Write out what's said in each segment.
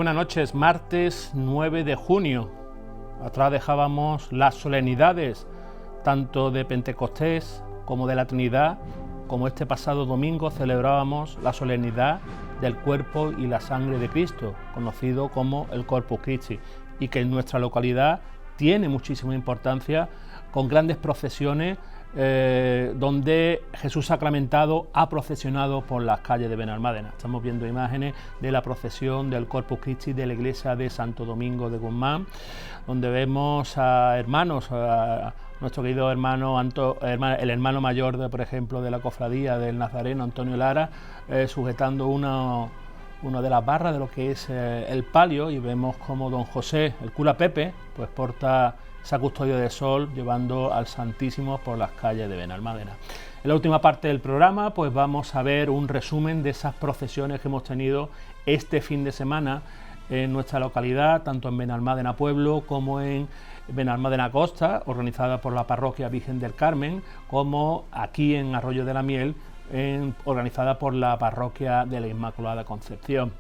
buenas noches. Martes 9 de junio. Atrás dejábamos las solemnidades tanto de Pentecostés como de la Trinidad, como este pasado domingo celebrábamos la solemnidad del cuerpo y la sangre de Cristo, conocido como el Corpus Christi, y que en nuestra localidad tiene muchísima importancia, con grandes procesiones donde Jesús sacramentado ha procesionado por las calles de Benalmádena. Estamos viendo imágenes de la procesión del Corpus Christi de la iglesia de Santo Domingo de Guzmán, donde vemos a hermanos, a nuestro querido hermano, el hermano mayor, por ejemplo, de la cofradía del Nazareno, Antonio Lara, sujetando una de las barras de lo que es el palio, y vemos como don José, el cura Pepe, pues porta esa custodia de sol llevando al Santísimo por las calles de Benalmádena. En la última parte del programa pues vamos a ver un resumen de esas procesiones que hemos tenido este fin de semana en nuestra localidad, tanto en Benalmádena Pueblo como en Benalmádena Costa, organizada por la Parroquia Virgen del Carmen, como aquí en Arroyo de la Miel, organizada por la Parroquia de la Inmaculada Concepción.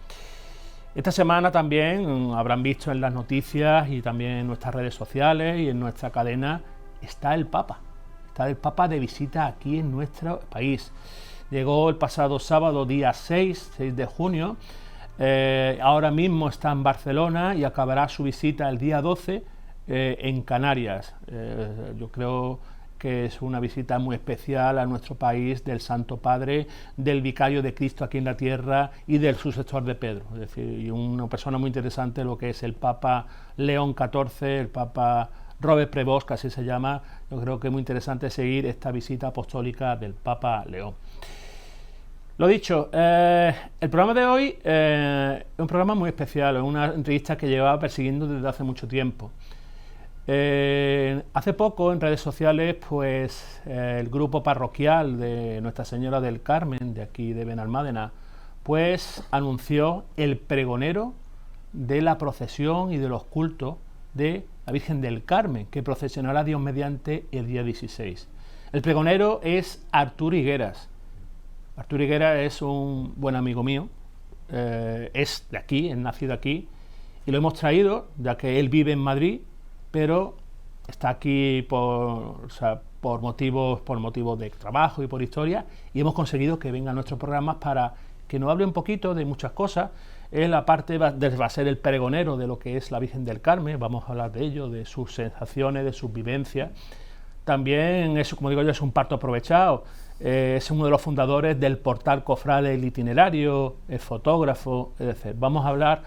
Esta semana también habrán visto en las noticias y también en nuestras redes sociales y en nuestra cadena, está el Papa de visita aquí en nuestro país. Llegó el pasado sábado, día 6 de junio, ahora mismo está en Barcelona y acabará su visita el día 12 en Canarias. Yo creo que es una visita muy especial a nuestro país del Santo Padre, del Vicario de Cristo aquí en la tierra y del sucesor de Pedro. Es decir, y una persona muy interesante, lo que es el Papa León XIV, el Papa Robert Prevost, que así se llama. Yo creo que es muy interesante seguir esta visita apostólica del Papa León. Lo dicho, el programa de hoy es un programa muy especial, es una entrevista que llevaba persiguiendo desde hace mucho tiempo. Hace poco en redes sociales pues el grupo parroquial de Nuestra Señora del Carmen de aquí de Benalmádena pues anunció el pregonero de la procesión y de los cultos de la Virgen del Carmen, que procesionará Dios mediante el día 16. El pregonero es Arturo Higueras. Arturo Higueras es un buen amigo mío, es de aquí, es nacido aquí, y lo hemos traído ya que él vive en Madrid, pero está aquí por motivos de trabajo y por historia, y hemos conseguido que venga a nuestros programas para que nos hable un poquito de muchas cosas. Él aparte va a ser el pregonero de lo que es la Virgen del Carmen, vamos a hablar de ello, de sus sensaciones, de sus vivencias. También, es, como digo yo, es un parto aprovechado, es uno de los fundadores del portal Cofrade El Itinerario, es fotógrafo, es decir, vamos a hablar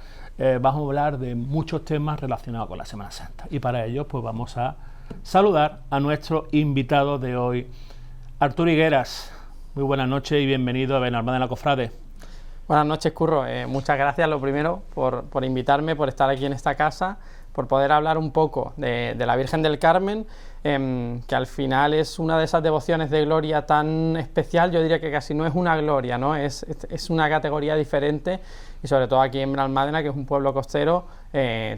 de muchos temas relacionados con la Semana Santa, y para ello pues vamos a saludar a nuestro invitado de hoy, Arturo Higueras. Muy buenas noches y bienvenido a Benalmádena Cofrade. Buenas noches, Curro. Muchas gracias, lo primero, por invitarme, por estar aquí en esta casa, por poder hablar un poco de la Virgen del Carmen, que al final es una de esas devociones de gloria tan especial. Yo diría que casi no es una gloria, ¿no? Es una categoría diferente, y sobre todo aquí en Benalmádena, que es un pueblo costero,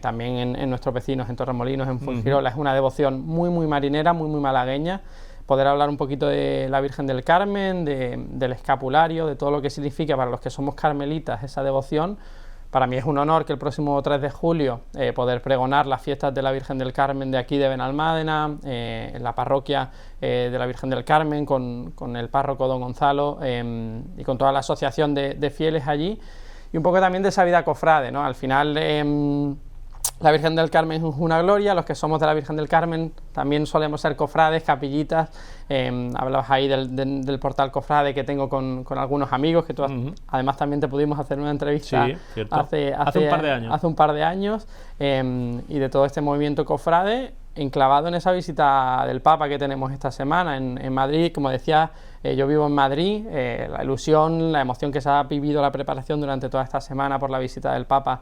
también en nuestros vecinos, en Torremolinos, en Fuengirola, es una devoción muy, muy marinera, muy, muy malagueña. Poder hablar un poquito de la Virgen del Carmen, del escapulario, de todo lo que significa para los que somos carmelitas esa devoción. Para mí es un honor que el próximo 3 de julio poder pregonar las fiestas de la Virgen del Carmen de aquí de Benalmádena, en la parroquia de la Virgen del Carmen, con el párroco don Gonzalo y con toda la asociación de fieles allí, y un poco también de esa vida cofrade, ¿no? Al final la Virgen del Carmen es una gloria, los que somos de la Virgen del Carmen también solemos ser cofrades, capillitas. Hablabas ahí del portal Cofrade que tengo con algunos amigos, que tú además también te pudimos hacer una entrevista hace un par de años, y de todo este movimiento cofrade enclavado en esa visita del Papa que tenemos esta semana en Madrid. Como decía, yo vivo en Madrid, la ilusión, la emoción que se ha vivido la preparación durante toda esta semana por la visita del Papa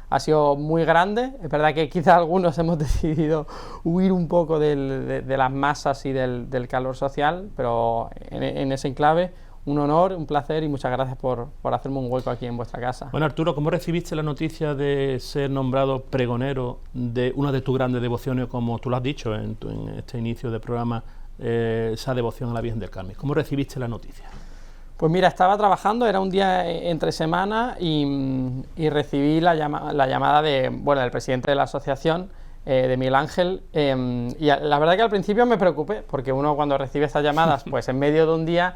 ha sido muy grande. Es verdad que quizás algunos hemos decidido huir un poco de las masas y del calor social, pero en ese enclave, un honor, un placer, y muchas gracias por hacerme un hueco aquí en vuestra casa. Bueno, Arturo, ¿cómo recibiste la noticia de ser nombrado pregonero de una de tus grandes devociones, como tú lo has dicho en este inicio de programa, esa devoción a la Virgen del Carmen? ¿Cómo recibiste la noticia? Pues mira, estaba trabajando, era un día entre semana y recibí la llamada del presidente de la asociación, de Miguel Ángel, y la verdad que al principio me preocupé, porque uno cuando recibe estas llamadas, pues en medio de un día,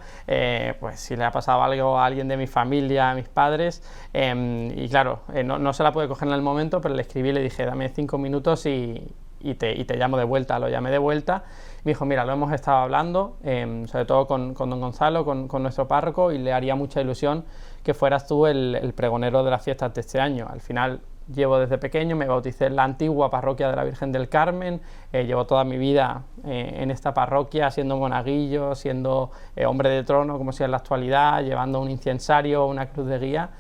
pues si le ha pasado algo a alguien de mi familia, a mis padres, y claro, no se la puede coger en el momento, pero le escribí y le dije, dame 5 minutos y te llamo de vuelta. Lo llamé de vuelta, me dijo, mira, lo hemos estado hablando, sobre todo con don Gonzalo, con nuestro párroco, y le haría mucha ilusión que fueras tú el pregonero de las fiestas de este año. Al final llevo desde pequeño, me bauticé en la antigua parroquia de la Virgen del Carmen, llevo toda mi vida en esta parroquia, siendo monaguillo, siendo hombre de trono, como si en la actualidad, llevando un incensario, una cruz de guía,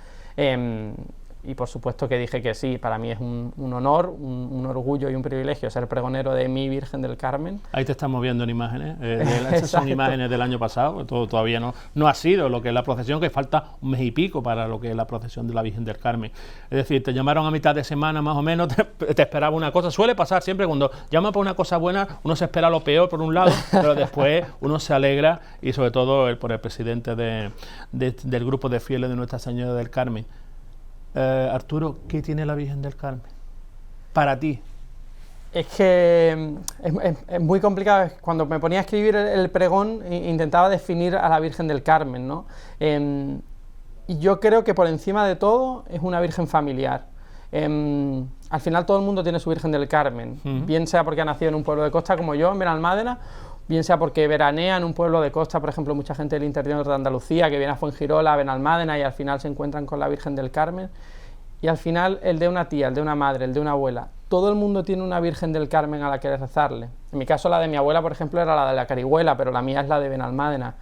y por supuesto que dije que sí. Para mí es un honor, un orgullo y un privilegio ser pregonero de mi Virgen del Carmen. Ahí te estamos viendo en imágenes, esas son imágenes del año pasado, todavía no ha sido lo que es la procesión, que falta un mes y pico para lo que es la procesión de la Virgen del Carmen. Es decir, te llamaron a mitad de semana más o menos, te esperaba una cosa, suele pasar siempre cuando llaman por una cosa buena, uno se espera lo peor por un lado, pero después uno se alegra, y sobre todo por el presidente del grupo de fieles de Nuestra Señora del Carmen. Arturo, ¿qué tiene la Virgen del Carmen para ti? Es que es muy complicado. Cuando me ponía a escribir el pregón, intentaba definir a la Virgen del Carmen, ¿no? Y yo creo que por encima de todo es una Virgen familiar. Al final todo el mundo tiene su Virgen del Carmen, bien sea porque ha nacido en un pueblo de costa como yo, en Benalmádena, bien sea porque veranea en un pueblo de costa, por ejemplo, mucha gente del interior de Andalucía que viene a Fuengirola, a Benalmádena, y al final se encuentran con la Virgen del Carmen. Y al final el de una tía, el de una madre, el de una abuela, todo el mundo tiene una Virgen del Carmen a la que rezarle. En mi caso la de mi abuela, por ejemplo, era la de la Carihuela, pero la mía es la de Benalmádena.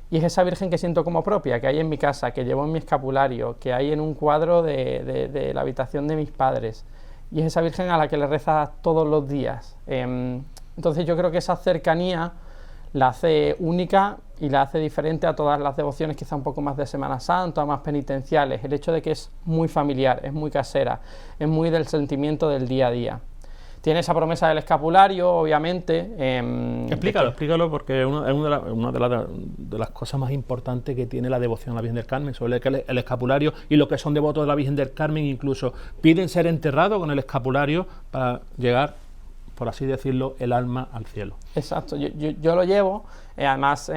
Y es esa Virgen que siento como propia, que hay en mi casa, que llevo en mi escapulario, que hay en un cuadro de la habitación de mis padres. Y es esa Virgen a la que le rezas todos los días. Entonces yo creo que esa cercanía la hace única y la hace diferente a todas las devociones, quizá un poco más de Semana Santa, más penitenciales. El hecho de que es muy familiar, es muy casera, es muy del sentimiento del día a día. Tiene esa promesa del escapulario, obviamente. Explícalo, porque es una de las cosas más importantes que tiene la devoción a la Virgen del Carmen, sobre el escapulario, y los que son devotos de la Virgen del Carmen incluso piden ser enterrados con el escapulario para llegar, por así decirlo, el alma al cielo. Exacto, yo lo llevo, además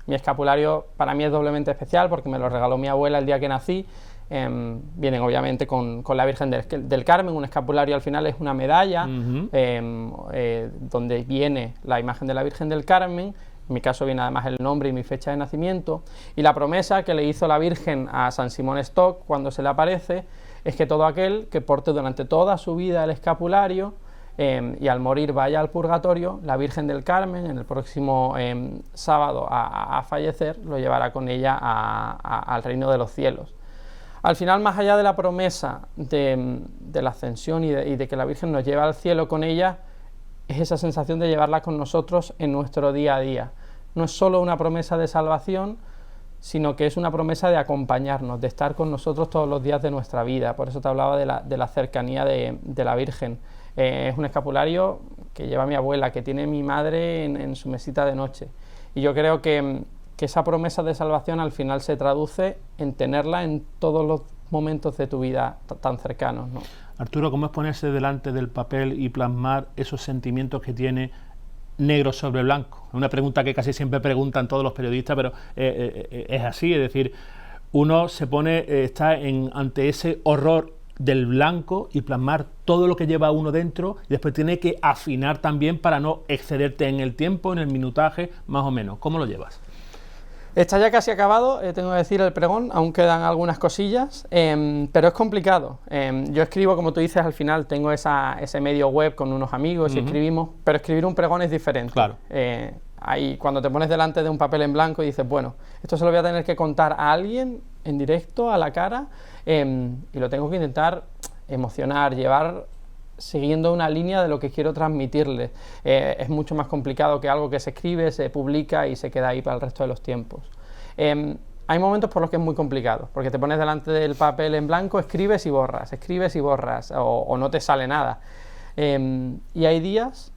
mi escapulario para mí es doblemente especial porque me lo regaló mi abuela el día que nací. Vienen obviamente con la Virgen del Carmen. Un escapulario al final es una medalla donde viene la imagen de la Virgen del Carmen. En mi caso viene además el nombre y mi fecha de nacimiento, y la promesa que le hizo la Virgen a San Simón Stock cuando se le aparece es que todo aquel que porte durante toda su vida el escapulario y al morir vaya al purgatorio, la Virgen del Carmen en el próximo sábado a fallecer lo llevará con ella al reino de los cielos. Al final, más allá de la promesa de la ascensión y de que la Virgen nos lleva al cielo con ella, es esa sensación de llevarla con nosotros en nuestro día a día. No es solo una promesa de salvación, sino que es una promesa de acompañarnos, de estar con nosotros todos los días de nuestra vida. Por eso te hablaba de la cercanía de la Virgen. Es un escapulario que lleva mi abuela, que tiene mi madre en su mesita de noche. Y yo creo que esa promesa de salvación al final se traduce en tenerla en todos los momentos de tu vida tan cercanos, ¿no? Arturo, ¿cómo es ponerse delante del papel y plasmar esos sentimientos que tiene negro sobre blanco? Es una pregunta que casi siempre preguntan todos los periodistas, pero es así, es decir, uno se pone, está ante ese horror del blanco y plasmar todo lo que lleva uno dentro, y después tiene que afinar también para no excederte en el tiempo, en el minutaje, más o menos. ¿Cómo lo llevas? Está ya casi acabado, tengo que decir, el pregón, aún quedan algunas cosillas, pero es complicado. Yo escribo, como tú dices, al final tengo ese medio web con unos amigos y escribimos, pero escribir un pregón es diferente. Claro. Ahí, cuando te pones delante de un papel en blanco y dices, bueno, esto se lo voy a tener que contar a alguien en directo, a la cara, y lo tengo que intentar emocionar, llevar siguiendo una línea de lo que quiero transmitirles. Es mucho más complicado que algo que se escribe, se publica y se queda ahí para el resto de los tiempos. Hay momentos por los que es muy complicado, porque te pones delante del papel en blanco, escribes y borras, o no te sale nada. Y hay días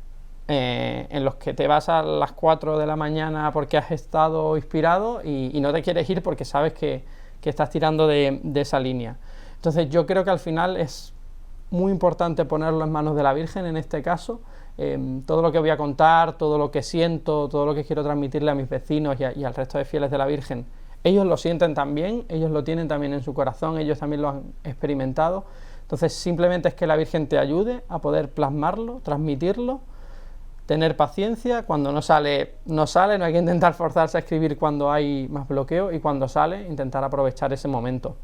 en los que te vas a las 4 de la mañana porque has estado inspirado y no te quieres ir porque sabes que estás tirando de esa línea. Entonces yo creo que al final es muy importante ponerlo en manos de la Virgen en este caso. Todo lo que voy a contar, todo lo que siento, todo lo que quiero transmitirle a mis vecinos y al resto de fieles de la Virgen, ellos lo sienten también, ellos lo tienen también en su corazón, ellos también lo han experimentado. Entonces simplemente es que la Virgen te ayude a poder plasmarlo, transmitirlo, tener paciencia. Cuando no sale, no sale, no hay que intentar forzarse a escribir cuando hay más bloqueo, y cuando sale, intentar aprovechar ese momento.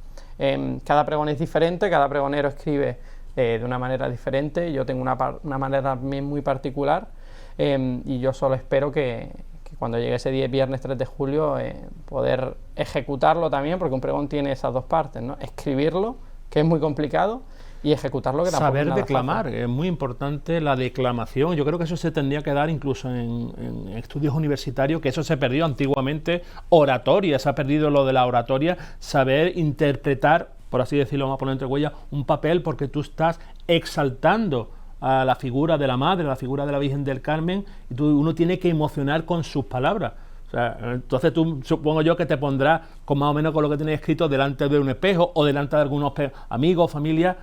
Cada pregón es diferente, cada pregonero escribe de una manera diferente. Yo tengo una manera también muy particular, y yo solo espero que cuando llegue ese día, viernes 3 de julio, poder ejecutarlo también, porque un pregón tiene esas dos partes, ¿no? Escribirlo, que es muy complicado, y ejecutarlo, que tampoco es nada declamar, fácil. es muy importante la declamación. Yo creo que eso se tendría que dar incluso en estudios universitarios, que eso se perdió antiguamente. Oratoria, se ha perdido lo de la oratoria, saber interpretar, por así decirlo, vamos a poner entre huellas, un papel, porque tú estás exaltando a la figura de la Madre, a la figura de la Virgen del Carmen, y uno tiene que emocionar con sus palabras. O sea, entonces tú, supongo yo, que te pondrás con más o menos con lo que tienes escrito delante de un espejo o delante de algunos amigos, familia.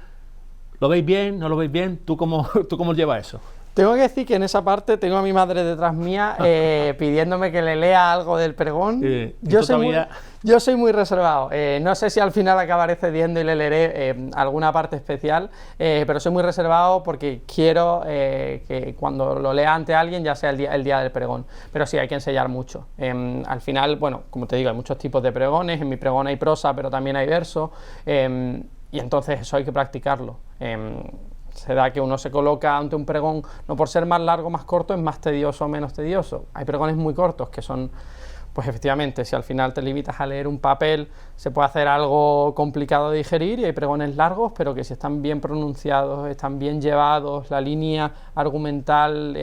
¿Lo veis bien? ¿No lo veis bien? ¿Tú cómo llevas eso? Tengo que decir que en esa parte tengo a mi madre detrás mía pidiéndome que le lea algo del pregón. Yo soy muy reservado. No sé si al final acabaré cediendo y le leeré alguna parte especial, pero soy muy reservado porque quiero que cuando lo lea ante alguien ya sea el día del pregón. Pero sí, hay que ensayar mucho. Al final, bueno, como te digo, hay muchos tipos de pregones. En mi pregón hay prosa, pero también hay verso. Y entonces eso hay que practicarlo. Se da que uno se coloca ante un pregón, no por ser más largo o más corto, es más tedioso o menos tedioso. Hay pregones muy cortos que son, pues efectivamente, si al final te limitas a leer un papel, se puede hacer algo complicado de digerir, y hay pregones largos, pero que si están bien pronunciados, están bien llevados, la línea argumental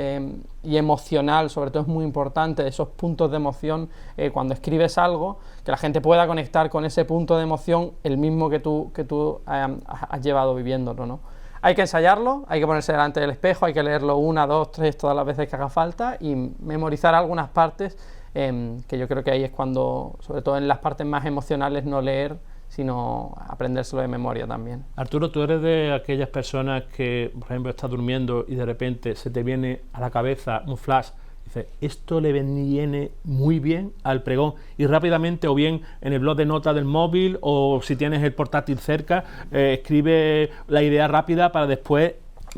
y emocional, sobre todo, es muy importante, esos puntos de emoción, cuando escribes algo, que la gente pueda conectar con ese punto de emoción, el mismo que tú has llevado viviéndolo, ¿no? Hay que ensayarlo, hay que ponerse delante del espejo, hay que leerlo 1, 2, 3, todas las veces que haga falta, y memorizar algunas partes, que yo creo que ahí es cuando, sobre todo en las partes más emocionales, no leer, sino aprendérselo de memoria también. Arturo, tú eres de aquellas personas que, por ejemplo, estás durmiendo y de repente se te viene a la cabeza un flash, dice, esto le viene muy bien al pregón, y rápidamente, o bien en el blog de notas del móvil, o si tienes el portátil cerca, escribe la idea rápida para después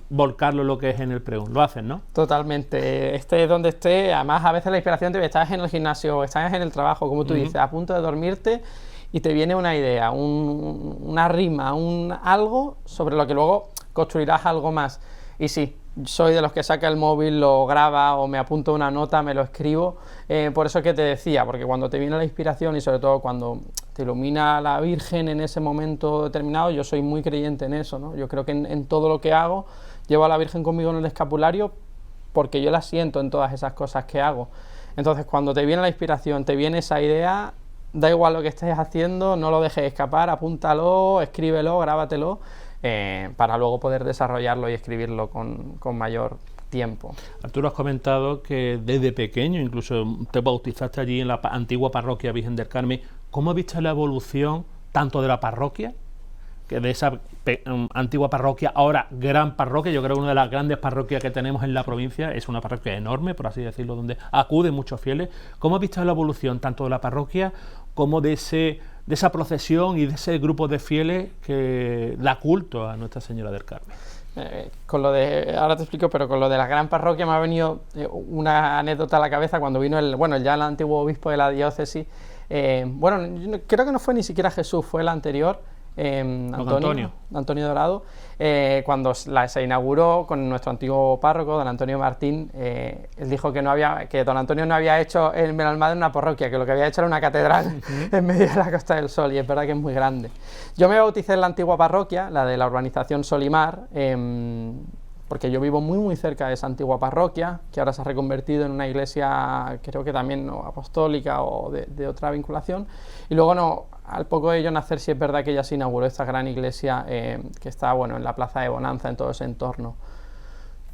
volcarlo lo que es en el pregón. Lo haces, ¿no? Totalmente. Estés donde esté, además a veces la inspiración te estás en el gimnasio, estás en el trabajo, como tú dices, a punto de dormirte, y te viene una idea, una rima, algo sobre lo que luego construirás algo más. Y sí, soy de los que saca el móvil, lo graba, o me apunto una nota, me lo escribo. Por eso que te decía, porque cuando te viene la inspiración, y sobre todo cuando te ilumina la Virgen en ese momento determinado, yo soy muy creyente en eso, ¿no? Yo creo que en todo lo que hago llevo a la Virgen conmigo en el escapulario, porque yo la siento en todas esas cosas que hago. Entonces, cuando te viene la inspiración, te viene esa idea, da igual lo que estés haciendo, no lo dejes escapar, apúntalo, escríbelo, grábatelo, para luego poder desarrollarlo y escribirlo con mayor tiempo. Arturo, has comentado que desde pequeño incluso te bautizaste allí en la antigua parroquia Virgen del Carmen. ¿Cómo has visto la evolución tanto de la parroquia, que de esa antigua parroquia, ahora gran parroquia? Yo creo que una de las grandes parroquias que tenemos en la provincia, es una parroquia enorme, por así decirlo, donde acuden muchos fieles. ¿Cómo has visto la evolución tanto de la parroquia como de esa procesión y de ese grupo de fieles que da culto a Nuestra Señora del Carmen? Ahora te explico, pero con lo de la gran parroquia me ha venido una anécdota a la cabeza cuando vino el antiguo obispo de la diócesis. Yo creo que no fue ni siquiera Jesús, fue el anterior, Antonio Dorado, cuando se inauguró con nuestro antiguo párroco, don Antonio Martín. Él dijo que don Antonio no había hecho en Benalmádena una parroquia, que lo que había hecho era una catedral en medio de la Costa del Sol, y es verdad que es muy grande. Yo me bauticé en la antigua parroquia, la de la urbanización Solimar, porque yo vivo muy muy cerca de esa antigua parroquia, que ahora se ha reconvertido en una iglesia, creo que también apostólica o de otra vinculación, y luego al poco de ello nacer, sí es verdad que ya se inauguró esta gran iglesia que está en la plaza de Bonanza, en todo ese entorno.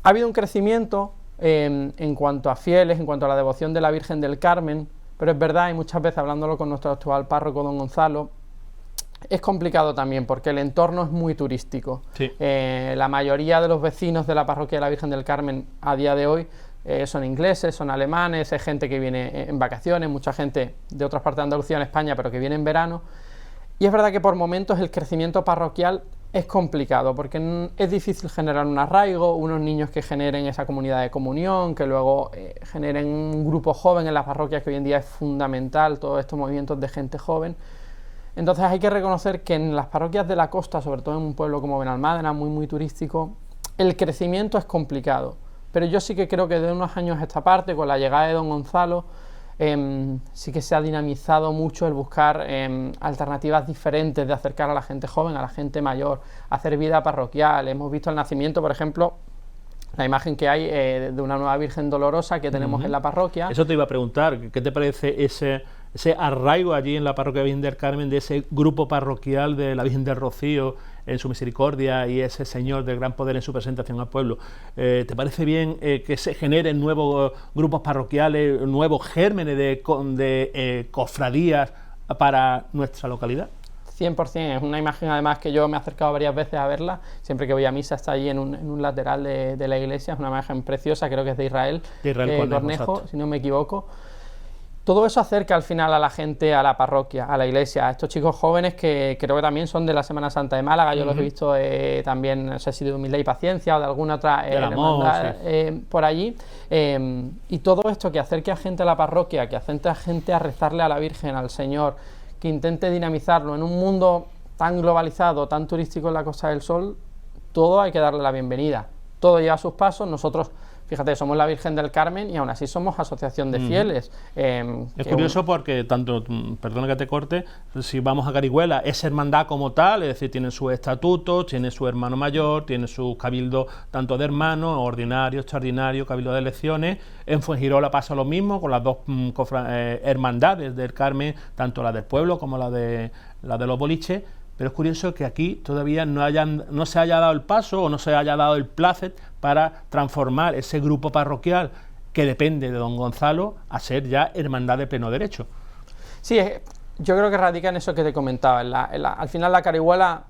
Ha habido un crecimiento en cuanto a fieles, en cuanto a la devoción de la Virgen del Carmen, pero es verdad, y muchas veces hablándolo con nuestro actual párroco, don Gonzalo, es complicado también porque el entorno es muy turístico. Sí. La mayoría de los vecinos de la parroquia de la Virgen del Carmen a día de hoy son ingleses, son alemanes, es gente que viene en vacaciones, mucha gente de otras partes de Andalucía en España, pero que viene en verano. Y es verdad que por momentos el crecimiento parroquial es complicado porque es difícil generar un arraigo, unos niños que generen esa comunidad de comunión, que luego generen un grupo joven en las parroquias, que hoy en día es fundamental, todos estos movimientos de gente joven. Entonces hay que reconocer que en las parroquias de la costa, sobre todo en un pueblo como Benalmádena, muy turístico, el crecimiento es complicado. Pero yo sí que creo que de unos años a esta parte, con la llegada de don Gonzalo, sí que se ha dinamizado mucho el buscar alternativas diferentes de acercar a la gente joven, a la gente mayor, hacer vida parroquial. Hemos visto el nacimiento, por ejemplo, la imagen que hay de una nueva Virgen Dolorosa que tenemos en la parroquia. Eso te iba a preguntar, ¿qué te parece ese arraigo allí en la parroquia de Virgen del Carmen, de ese grupo parroquial de la Virgen del Rocío en su misericordia y ese Señor del gran poder en su presentación al pueblo? ¿Te parece bien que se generen nuevos grupos parroquiales, nuevos gérmenes de cofradías para nuestra localidad? 100%, es una imagen además que yo me he acercado varias veces a verla, siempre que voy a misa está allí en un lateral de la iglesia, es una imagen preciosa, creo que es de Israel Cornejo, si no me equivoco. Todo eso acerca al final a la gente, a la parroquia, a la iglesia, a estos chicos jóvenes que creo que también son de la Semana Santa de Málaga, yo los he visto también, no sé si de Humildad y Paciencia o de alguna otra hermandad, por allí, y todo esto que acerque a gente a la parroquia, que acerque a gente a rezarle a la Virgen, al Señor, que intente dinamizarlo en un mundo tan globalizado, tan turístico en la Costa del Sol, todo hay que darle la bienvenida, todo lleva sus pasos. Nosotros, fíjate, somos la Virgen del Carmen y aún así somos asociación de fieles. Es curioso porque tanto, perdona que te corte, si vamos a Carihuela, es hermandad como tal, es decir, tiene sus estatutos, tiene su hermano mayor, tiene su cabildo tanto de hermanos, ordinario, extraordinario, cabildo de elecciones. En Fuengirola pasa lo mismo con las dos hermandades del Carmen, tanto la del pueblo como la de los boliches. Pero es curioso que aquí todavía no se haya dado el paso o no se haya dado el plácet para transformar ese grupo parroquial que depende de don Gonzalo a ser ya hermandad de pleno derecho. Sí, yo creo que radica en eso que te comentaba. Al final la Carihuela,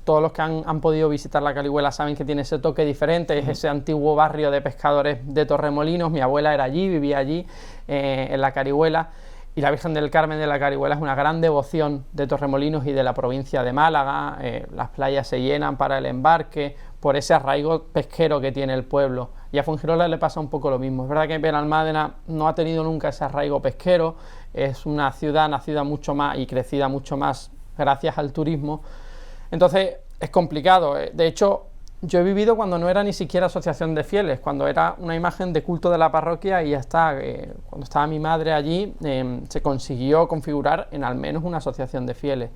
todos los que han podido visitar la Carihuela saben que tiene ese toque diferente, es ese antiguo barrio de pescadores de Torremolinos. Mi abuela era allí, vivía allí, en la Carihuela. Y la Virgen del Carmen de la Carihuela es una gran devoción de Torremolinos y de la provincia de Málaga. Las playas se llenan para el embarque por ese arraigo pesquero que tiene el pueblo. Y a Fuengirola le pasa un poco lo mismo. Es verdad que Benalmádena no ha tenido nunca ese arraigo pesquero. Es una ciudad nacida mucho más y crecida mucho más gracias al turismo. Entonces es complicado. De hecho, yo he vivido cuando no era ni siquiera asociación de fieles, cuando era una imagen de culto de la parroquia y ya está. Cuando estaba mi madre allí, se consiguió configurar en al menos una asociación de fieles.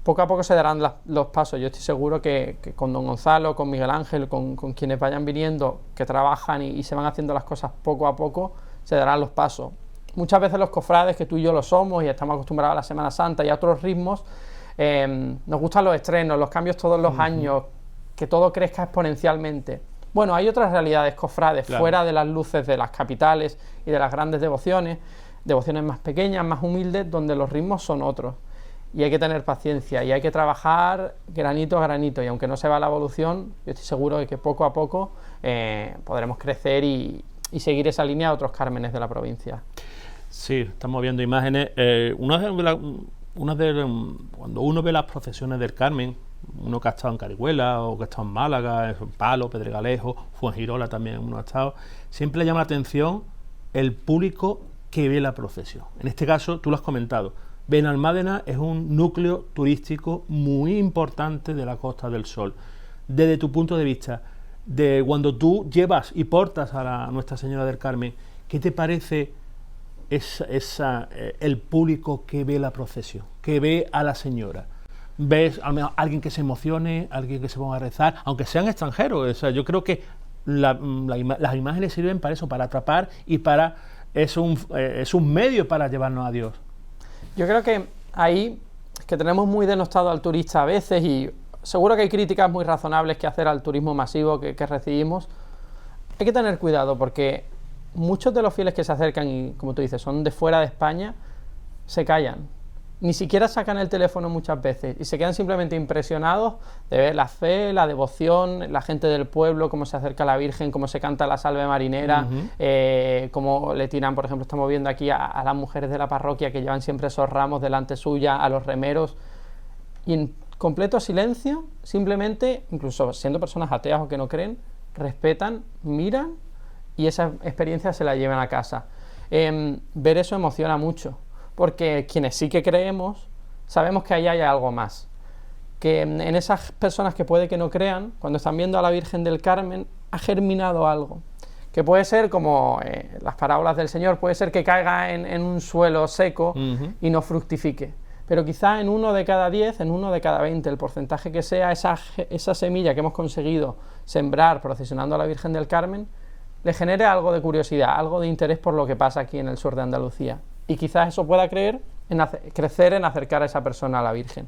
Poco a poco se darán los pasos. Yo estoy seguro que con don Gonzalo, con Miguel Ángel, con quienes vayan viniendo, que trabajan y se van haciendo las cosas poco a poco, se darán los pasos. Muchas veces los cofrades, que tú y yo lo somos y estamos acostumbrados a la Semana Santa y a otros ritmos, nos gustan los estrenos, los cambios todos los años, que todo crezca exponencialmente. Bueno, hay otras realidades cofrades, claro, fuera de las luces de las capitales y de las grandes devociones más pequeñas, más humildes, donde los ritmos son otros. Y hay que tener paciencia y hay que trabajar granito a granito. Y aunque no se va la evolución, yo estoy seguro de que poco a poco podremos crecer y seguir esa línea de otros cármenes de la provincia. Sí, estamos viendo imágenes. Cuando uno ve las procesiones del Carmen, uno que ha estado en Carihuela o que ha estado en Málaga, en Palo, Pedregalejo, Fuengirola también uno ha estado, siempre le llama la atención el público que ve la procesión. En este caso, tú lo has comentado, Benalmádena es un núcleo turístico muy importante de la Costa del Sol. Desde tu punto de vista, de cuando tú llevas y portas a Nuestra Señora del Carmen, ¿qué te parece el público que ve la procesión, que ve a la Señora? ¿Ves al menos alguien que se emocione, alguien que se ponga a rezar, aunque sean extranjeros? O sea, yo creo que las imágenes sirven para eso, para atrapar y es un medio para llevarnos a Dios. Yo creo que ahí es que tenemos muy denostado al turista a veces y seguro que hay críticas muy razonables que hacer al turismo masivo que recibimos. Hay que tener cuidado porque muchos de los fieles que se acercan y, como tú dices, son de fuera de España, se callan. Ni siquiera sacan el teléfono muchas veces y se quedan simplemente impresionados de ver la fe, la devoción, la gente del pueblo, cómo se acerca a la Virgen, cómo se canta la salve marinera, cómo le tiran, por ejemplo, estamos viendo aquí a las mujeres de la parroquia que llevan siempre esos ramos delante suya, a los remeros, y en completo silencio, simplemente, incluso siendo personas ateas o que no creen, respetan, miran y esa experiencia se la llevan a casa. Ver eso emociona mucho, porque quienes sí que creemos, sabemos que ahí hay algo más. Que en esas personas que puede que no crean, cuando están viendo a la Virgen del Carmen, ha germinado algo. Que puede ser como las parábolas del Señor, puede ser que caiga en un suelo seco y no fructifique. Pero quizá en 1 de cada 10, en 1 de cada 20, el porcentaje que sea, esa semilla que hemos conseguido sembrar procesionando a la Virgen del Carmen, le genere algo de curiosidad, algo de interés por lo que pasa aquí en el sur de Andalucía. Y quizás eso pueda crecer en acercar a esa persona a la Virgen.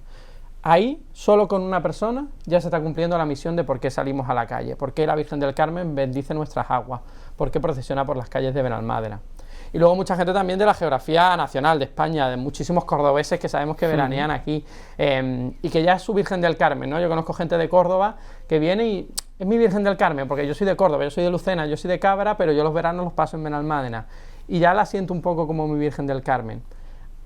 Ahí, solo con una persona, ya se está cumpliendo la misión de por qué salimos a la calle, por qué la Virgen del Carmen bendice nuestras aguas, por qué procesiona por las calles de Benalmádena. Y luego mucha gente también de la geografía nacional de España, de muchísimos cordobeses que sabemos que veranean aquí, y que ya es su Virgen del Carmen, ¿no? Yo conozco gente de Córdoba que viene y es mi Virgen del Carmen, porque yo soy de Córdoba, yo soy de Lucena, yo soy de Cabra, pero yo los veranos los paso en Benalmádena, y ya la siento un poco como mi Virgen del Carmen.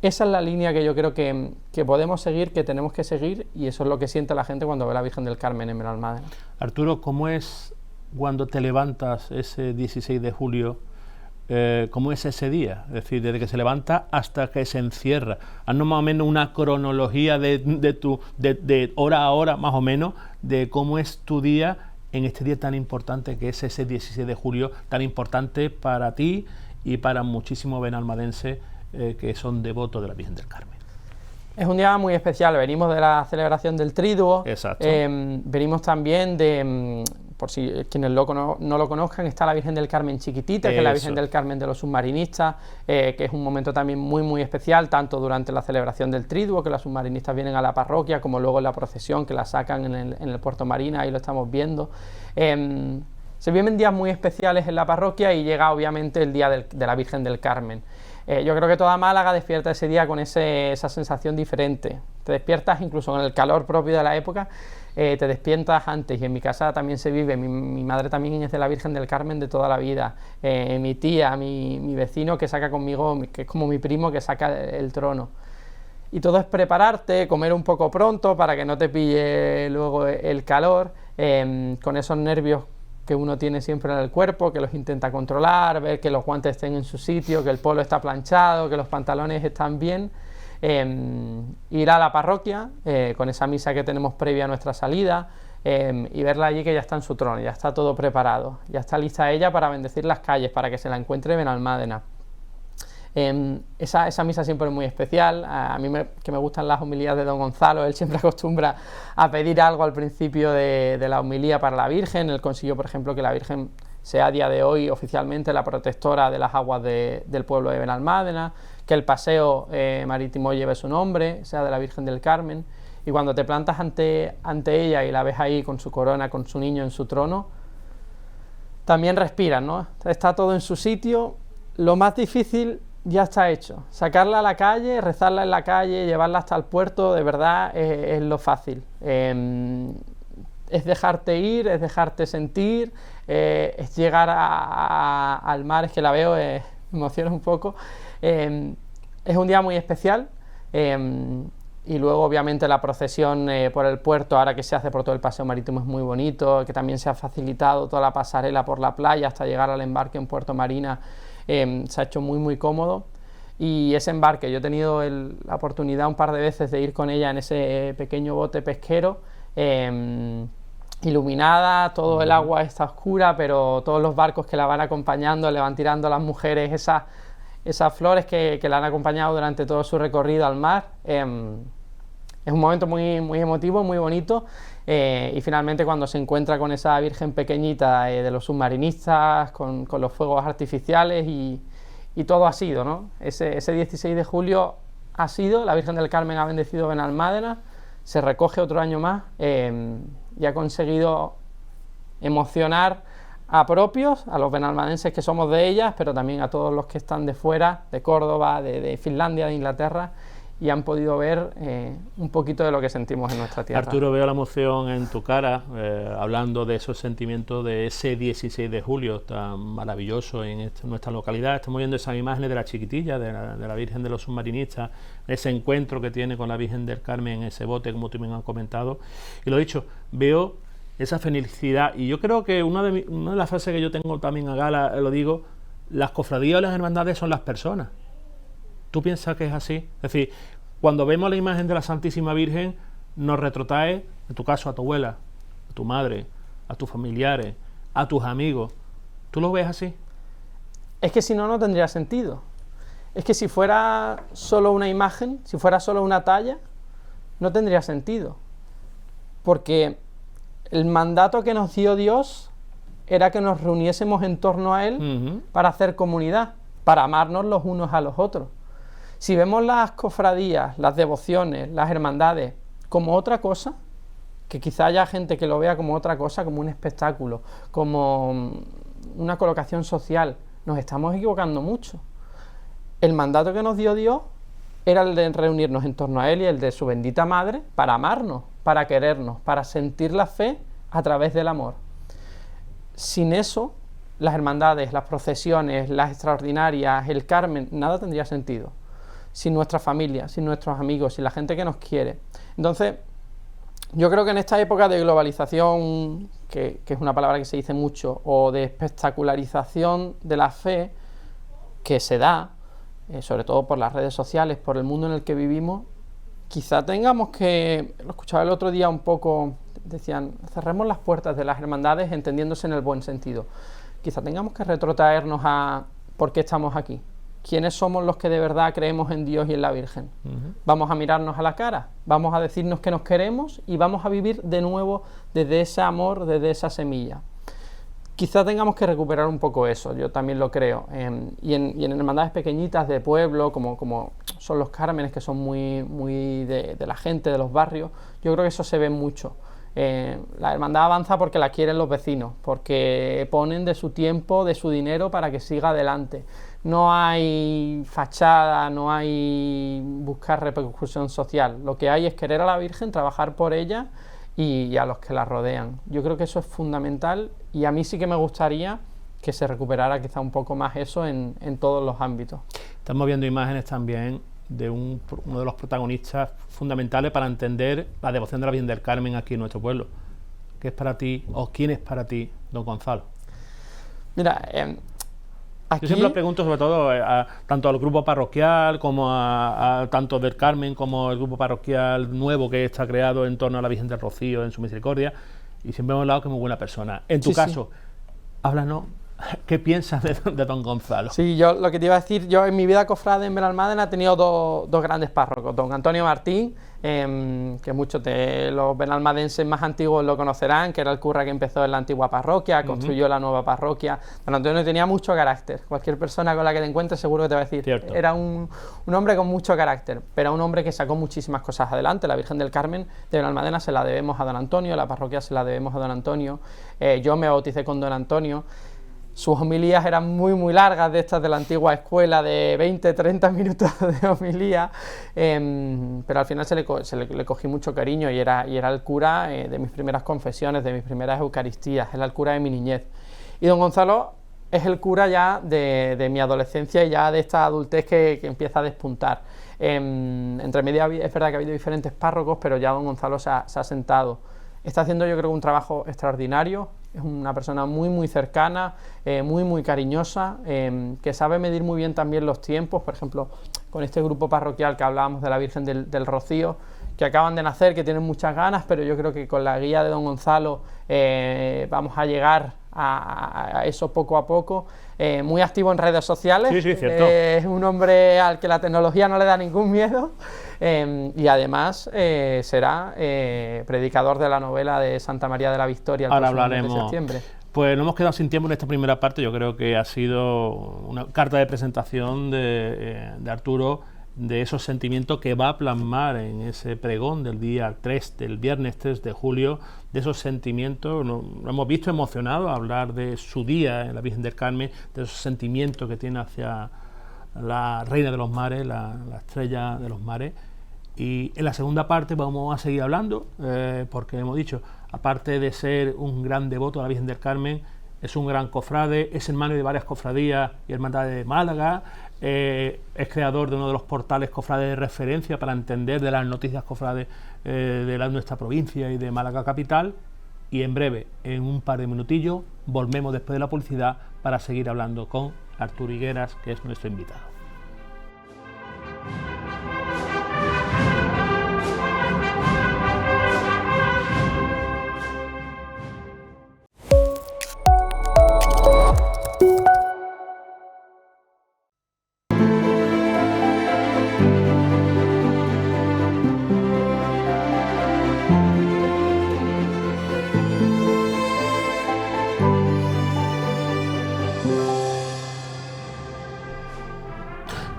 Esa es la línea que yo creo que podemos seguir, que tenemos que seguir, y eso es lo que siente la gente cuando ve a la Virgen del Carmen en Benalmádena. Arturo, ¿cómo es cuando te levantas ese 16 de julio? ¿Cómo es ese día? Es decir, desde que se levanta hasta que se encierra. Haznos más o menos una cronología de hora a hora, más o menos, de cómo es tu día en este día tan importante que es ese 16 de julio, tan importante para ti y para muchísimos benalmadenses que son devotos de la Virgen del Carmen. Es un día muy especial, venimos de la celebración del Triduo. Exacto. Venimos también de, por si quienes no lo conozcan, está la Virgen del Carmen chiquitita, que es la Virgen del Carmen de los submarinistas, que es un momento también muy muy especial, tanto durante la celebración del Triduo, que los submarinistas vienen a la parroquia, como luego en la procesión, que la sacan en el Puerto Marina, ahí lo estamos viendo. Se viven días muy especiales en la parroquia y llega obviamente el día de la Virgen del Carmen. Yo creo que toda Málaga despierta ese día con esa sensación diferente. Te despiertas incluso con el calor propio de la época, te despiertas antes, y en mi casa también se vive. Mi madre también es de la Virgen del Carmen de toda la vida. Mi tía, mi vecino que saca conmigo, que es como mi primo que saca el trono. Y todo es prepararte, comer un poco pronto para que no te pille luego el calor, con esos nervios que uno tiene siempre en el cuerpo, que los intenta controlar, ver que los guantes estén en su sitio, que el polo está planchado, que los pantalones están bien, ir a la parroquia con esa misa que tenemos previa a nuestra salida, y verla allí que ya está en su trono, ya está todo preparado, ya está lista ella para bendecir las calles, para que se la encuentre en Benalmádena. Esa misa siempre es muy especial. A mí que me gustan las homilías de don Gonzalo, él siempre acostumbra a pedir algo al principio de la homilía para la Virgen. Él consiguió, por ejemplo, que la Virgen sea a día de hoy oficialmente la protectora de las aguas del pueblo de Benalmádena, que el paseo marítimo lleve su nombre, sea de la Virgen del Carmen, y cuando te plantas ante ella y la ves ahí con su corona, con su niño en su trono, también respiras, ¿no? Está todo en su sitio. Lo más difícil ya está hecho. Sacarla a la calle, rezarla en la calle, llevarla hasta el puerto, de verdad es lo fácil. Es dejarte ir, es dejarte sentir, es llegar al mar. Es que la veo, me emociona un poco. Es un día muy especial. Y luego obviamente la procesión por el puerto, ahora que se hace por todo el paseo marítimo, es muy bonito, que también se ha facilitado toda la pasarela por la playa hasta llegar al embarque en Puerto Marina. Se ha hecho muy muy cómodo, y ese embarque, yo he tenido la oportunidad un par de veces de ir con ella en ese pequeño bote pesquero, iluminada, todo el agua está oscura, pero todos los barcos que la van acompañando le van tirando a las mujeres esas flores que la han acompañado durante todo su recorrido al mar. Es un momento muy, muy emotivo, muy bonito, y finalmente cuando se encuentra con esa Virgen pequeñita de los submarinistas, con los fuegos artificiales, y todo ha sido, ¿no? Ese 16 de julio ha sido, la Virgen del Carmen ha bendecido Benalmádena, se recoge otro año más, y ha conseguido emocionar a propios, a los benalmadenses que somos de ellas, pero también a todos los que están de fuera, de Córdoba, de Finlandia, de Inglaterra, y han podido ver un poquito de lo que sentimos en nuestra tierra. Arturo, veo la emoción en tu cara, hablando de esos sentimientos de ese 16 de julio tan maravilloso en nuestra localidad. Estamos viendo esas imágenes de la chiquitilla, de la Virgen de los Submarinistas, ese encuentro que tiene con la Virgen del Carmen en ese bote, como tú me has comentado. Y lo dicho, veo esa felicidad, y yo creo que una de las frases que yo tengo también a gala, lo digo, las cofradías o las hermandades son las personas. ¿Tú piensas que es así? Es decir, cuando vemos la imagen de la Santísima Virgen, nos retrotrae, en tu caso, a tu abuela, a tu madre, a tus familiares, a tus amigos. ¿Tú lo ves así? Es que si no, no tendría sentido. Es que si fuera solo una imagen, si fuera solo una talla, no tendría sentido. Porque el mandato que nos dio Dios era que nos reuniésemos en torno a Él para hacer comunidad, para amarnos los unos a los otros. Si vemos las cofradías, las devociones, las hermandades como otra cosa, que quizá haya gente que lo vea como otra cosa, como un espectáculo, como una colocación social, nos estamos equivocando mucho. El mandato que nos dio Dios era el de reunirnos en torno a Él y el de su bendita Madre para amarnos, para querernos, para sentir la fe a través del amor. Sin eso, las hermandades, las procesiones, las extraordinarias, el Carmen, nada tendría sentido. Sin nuestra familia, sin nuestros amigos, sin la gente que nos quiere. Entonces, yo creo que en esta época de globalización, que es una palabra que se dice mucho, o de espectacularización de la fe, que se da, sobre todo por las redes sociales, por el mundo en el que vivimos, quizá tengamos que, lo escuchaba el otro día un poco, decían, cerremos las puertas de las hermandades entendiéndose en el buen sentido. Quizá tengamos que retrotraernos a por qué estamos aquí. ¿Quiénes somos los que de verdad creemos en Dios y en la Virgen? Vamos a mirarnos a la cara, vamos a decirnos que nos queremos y vamos a vivir de nuevo desde ese amor, desde esa semilla. Quizá tengamos que recuperar un poco eso, yo también lo creo. Y en hermandades pequeñitas de pueblo, como son los Cármenes, que son muy de la gente, de los barrios, yo creo que eso se ve mucho. La hermandad avanza porque la quieren los vecinos, porque ponen de su tiempo, de su dinero para que siga adelante. No hay fachada, no hay buscar repercusión social. Lo que hay es querer a la Virgen, trabajar por ella y a los que la rodean. Yo creo que eso es fundamental y a mí sí que me gustaría que se recuperara quizá un poco más eso en todos los ámbitos. Estamos viendo imágenes también de uno de los protagonistas fundamentales para entender la devoción de la Virgen del Carmen aquí en nuestro pueblo. ¿Qué es para ti o quién es para ti don Gonzalo? Mira, aquí... Yo siempre lo pregunto sobre todo tanto al grupo parroquial como a tanto del Carmen como el grupo parroquial nuevo que está creado en torno a la Virgen del Rocío en su misericordia, y siempre hemos hablado que es muy buena persona. En tu caso, háblanos, ¿qué piensas de don Gonzalo? Sí, yo lo que te iba a decir, yo en mi vida cofrade en Benalmádena he tenido dos grandes párrocos, don Antonio Martín, que muchos de los benalmadenses más antiguos lo conocerán, que era el cura que empezó en la antigua parroquia, construyó la nueva parroquia. Don Antonio tenía mucho carácter, cualquier persona con la que te encuentres seguro que te va a decir, cierto. Era un hombre con mucho carácter, pero un hombre que sacó muchísimas cosas adelante. La Virgen del Carmen de Benalmádena se la debemos a don Antonio, la parroquia se la debemos a don Antonio, yo me bauticé con don Antonio. Sus homilías eran muy largas, de estas de la antigua escuela, de 20-30 minutos de homilía, pero al final le cogí mucho cariño y era el cura de mis primeras confesiones, de mis primeras eucaristías, era el cura de mi niñez. Y don Gonzalo es el cura ya de mi adolescencia y ya de esta adultez que empieza a despuntar. Entre medio es verdad que ha habido diferentes párrocos, pero ya don Gonzalo se ha sentado. Está haciendo, yo creo, un trabajo extraordinario. Es una persona muy cercana, muy cariñosa, que sabe medir muy bien también los tiempos. Por ejemplo, con este grupo parroquial que hablábamos de la Virgen del Rocío, que acaban de nacer, que tienen muchas ganas, pero yo creo que con la guía de don Gonzalo vamos a llegar a eso poco a poco. Muy activo en redes sociales, sí, cierto. Es un hombre al que la tecnología no le da ningún miedo, y además será predicador de la novela de Santa María de la Victoria el próximo mes de septiembre. Pues nos hemos quedado sin tiempo en esta primera parte. Yo creo que ha sido una carta de presentación de Arturo de esos sentimientos que va a plasmar en ese pregón del día 3, del viernes 3 de julio, de esos sentimientos. Lo hemos visto emocionado hablar de su día en la Virgen del Carmen, de esos sentimientos que tiene hacia la Reina de los Mares, la estrella de los mares. Y en la segunda parte vamos a seguir hablando, porque hemos dicho, aparte de ser un gran devoto de la Virgen del Carmen, es un gran cofrade, es hermano de varias cofradías y hermandades de Málaga, es creador de uno de los portales cofrades de referencia para entender de las noticias cofrades de nuestra provincia y de Málaga capital. Y en breve, en un par de minutillos, volvemos después de la publicidad para seguir hablando con Arturo Higueras, que es nuestro invitado.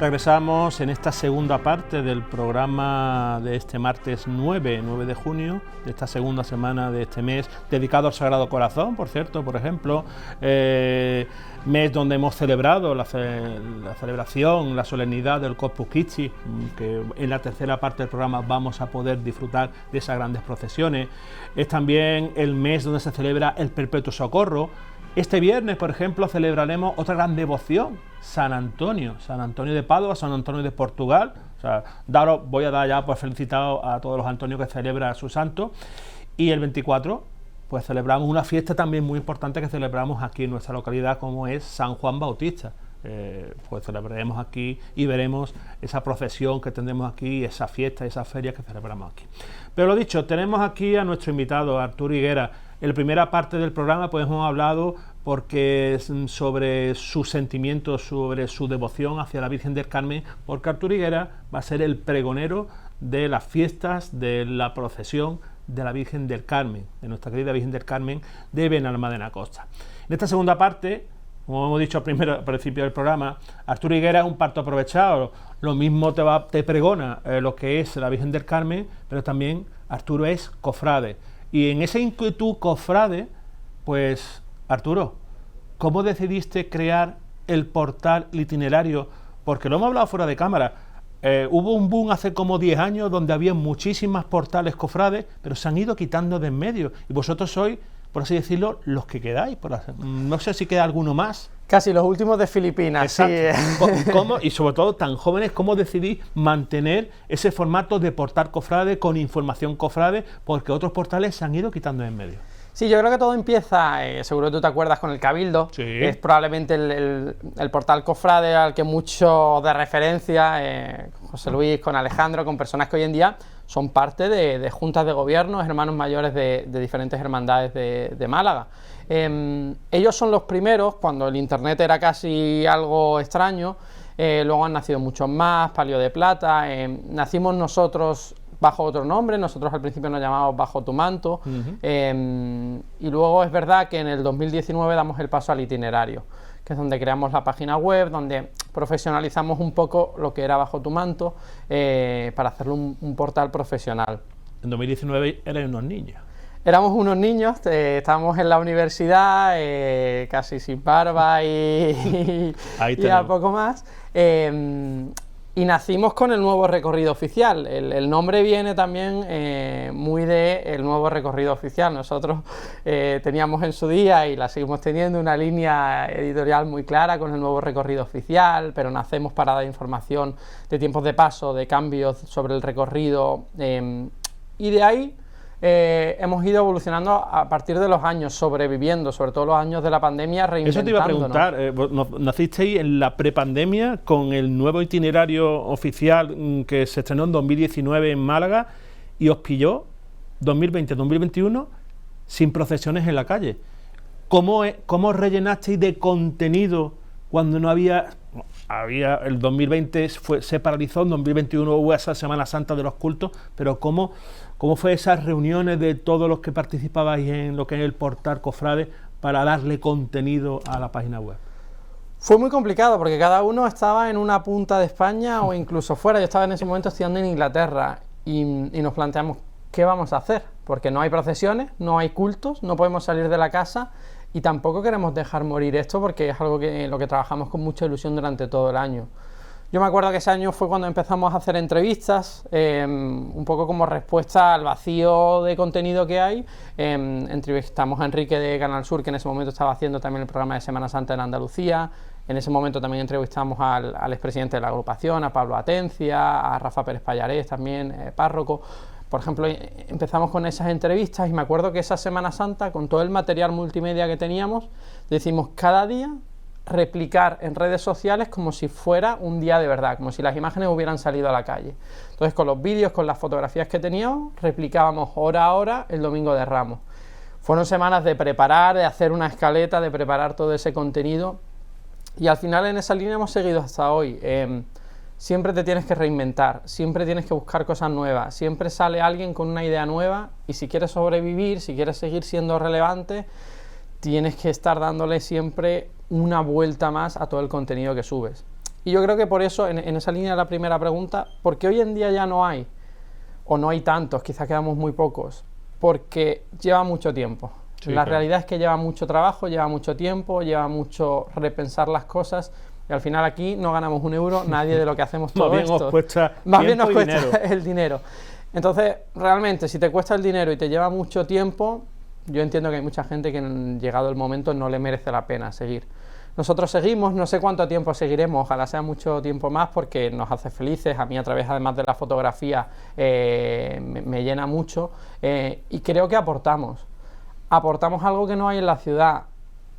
Regresamos en esta segunda parte del programa de este martes 9 de junio, de esta segunda semana de este mes, dedicado al Sagrado Corazón, por cierto, por ejemplo, mes donde hemos celebrado la celebración, la solemnidad del Corpus Christi, que en la tercera parte del programa vamos a poder disfrutar de esas grandes procesiones. Es también el mes donde se celebra el Perpetuo Socorro. Este viernes, por ejemplo, celebraremos otra gran devoción, San Antonio de Padua, San Antonio de Portugal. O sea, voy a dar ya por felicitado a todos los Antonios que celebran a su santo. Y el 24, pues celebramos una fiesta también muy importante que celebramos aquí en nuestra localidad, como es San Juan Bautista. Pues celebraremos aquí y veremos esa procesión que tendremos aquí, esa fiesta, esa feria que celebramos aquí. Pero lo dicho, tenemos aquí a nuestro invitado, Arturo Higueras. En la primera parte del programa pues hemos hablado sobre sus sentimientos, sobre su devoción hacia la Virgen del Carmen, porque Arturo Higueras va a ser el pregonero de las fiestas de la procesión de la Virgen del Carmen, de nuestra querida Virgen del Carmen de Benalmádena Costa. En esta segunda parte, como hemos dicho al principio del programa, Arturo Higueras es un parto aprovechado. Lo mismo te pregona lo que es la Virgen del Carmen, pero también Arturo es cofrade. Y en esa inquietud cofrade, pues, Arturo, ¿cómo decidiste crear el portal itinerario? Porque lo hemos hablado fuera de cámara. Hubo un boom hace como 10 años donde había muchísimas portales cofrades, pero se han ido quitando de en medio. Y vosotros sois, por así decirlo, los que quedáis. No sé si queda alguno más. Casi los últimos de Filipinas. Exacto. Sí. Y sobre todo tan jóvenes, ¿cómo decidís mantener ese formato de portal cofrade con información cofrade? Porque otros portales se han ido quitando de en medio. Sí, yo creo que todo empieza, seguro que tú te acuerdas, con el Cabildo. Sí. Es probablemente el portal cofrade al que mucho de referencia, José Luis, con Alejandro, con personas que hoy en día son parte de juntas de gobierno, hermanos mayores de diferentes hermandades de Málaga. Ellos son los primeros, cuando el internet era casi algo extraño. Luego han nacido muchos más, Palio de Plata. Nacimos nosotros bajo otro nombre, nosotros al principio nos llamábamos Bajo tu Manto. Y luego es verdad que en el 2019 damos el paso al itinerario, que es donde creamos la página web, donde profesionalizamos un poco lo que era Bajo tu Manto, para hacerlo un portal profesional. En 2019 eran unos niños. Éramos unos niños, estábamos en la universidad, casi sin barba y a poco más. Y nacimos con el nuevo recorrido oficial. El nombre viene también muy del nuevo recorrido oficial. Nosotros teníamos en su día, y la seguimos teniendo, una línea editorial muy clara con el nuevo recorrido oficial, pero nacemos para dar información de tiempos de paso, de cambios sobre el recorrido, y de ahí hemos ido evolucionando a partir de los años, sobreviviendo, sobre todo los años de la pandemia, reinventando. Eso te iba a preguntar, nacisteis en la prepandemia con el nuevo itinerario oficial que se estrenó en 2019 en Málaga y os pilló 2020-2021 sin procesiones en la calle. ¿Cómo rellenasteis de contenido cuando no había el 2020 se paralizó, en 2021 hubo esa Semana Santa de los cultos, pero ¿cómo fue esas reuniones de todos los que participabais en lo que es el portal cofrade para darle contenido a la página web? Fue muy complicado porque cada uno estaba en una punta de España o incluso fuera. Yo estaba en ese momento estudiando en Inglaterra y nos planteamos qué vamos a hacer, porque no hay procesiones, no hay cultos, no podemos salir de la casa y tampoco queremos dejar morir esto porque es algo que lo que trabajamos con mucha ilusión durante todo el año. Yo me acuerdo que ese año fue cuando empezamos a hacer entrevistas, un poco como respuesta al vacío de contenido que hay. Entrevistamos a Enrique de Canal Sur, que en ese momento estaba haciendo también el programa de Semana Santa en Andalucía. En ese momento también entrevistamos al expresidente de la agrupación, a Pablo Atencia, a Rafa Pérez Pallarés también, párroco. Por ejemplo, empezamos con esas entrevistas y me acuerdo que esa Semana Santa, con todo el material multimedia que teníamos, decimos cada día replicar en redes sociales como si fuera un día de verdad, como si las imágenes hubieran salido a la calle. Entonces, con los vídeos, con las fotografías que teníamos, replicábamos hora a hora el Domingo de Ramos. Fueron semanas de preparar, de hacer una escaleta, de preparar todo ese contenido y al final en esa línea hemos seguido hasta hoy. Siempre te tienes que reinventar, siempre tienes que buscar cosas nuevas, siempre sale alguien con una idea nueva y si quieres sobrevivir, si quieres seguir siendo relevante, tienes que estar dándole siempre una vuelta más a todo el contenido que subes. Y yo creo que por eso, en esa línea de la primera pregunta, ¿por qué hoy en día ya no hay? O no hay tantos, quizás quedamos muy pocos, porque lleva mucho tiempo. Sí, la realidad es que lleva mucho trabajo, lleva mucho tiempo, lleva mucho repensar las cosas y al final aquí no ganamos un euro, nadie de lo que hacemos todo esto. Más bien nos cuesta el dinero. Entonces, realmente, si te cuesta el dinero y te lleva mucho tiempo, yo entiendo que hay mucha gente que llegado el momento no le merece la pena seguir. Nosotros seguimos, no sé cuánto tiempo seguiremos, ojalá sea mucho tiempo más porque nos hace felices, a mí a través además de la fotografía me llena mucho y creo que aportamos algo que no hay en la ciudad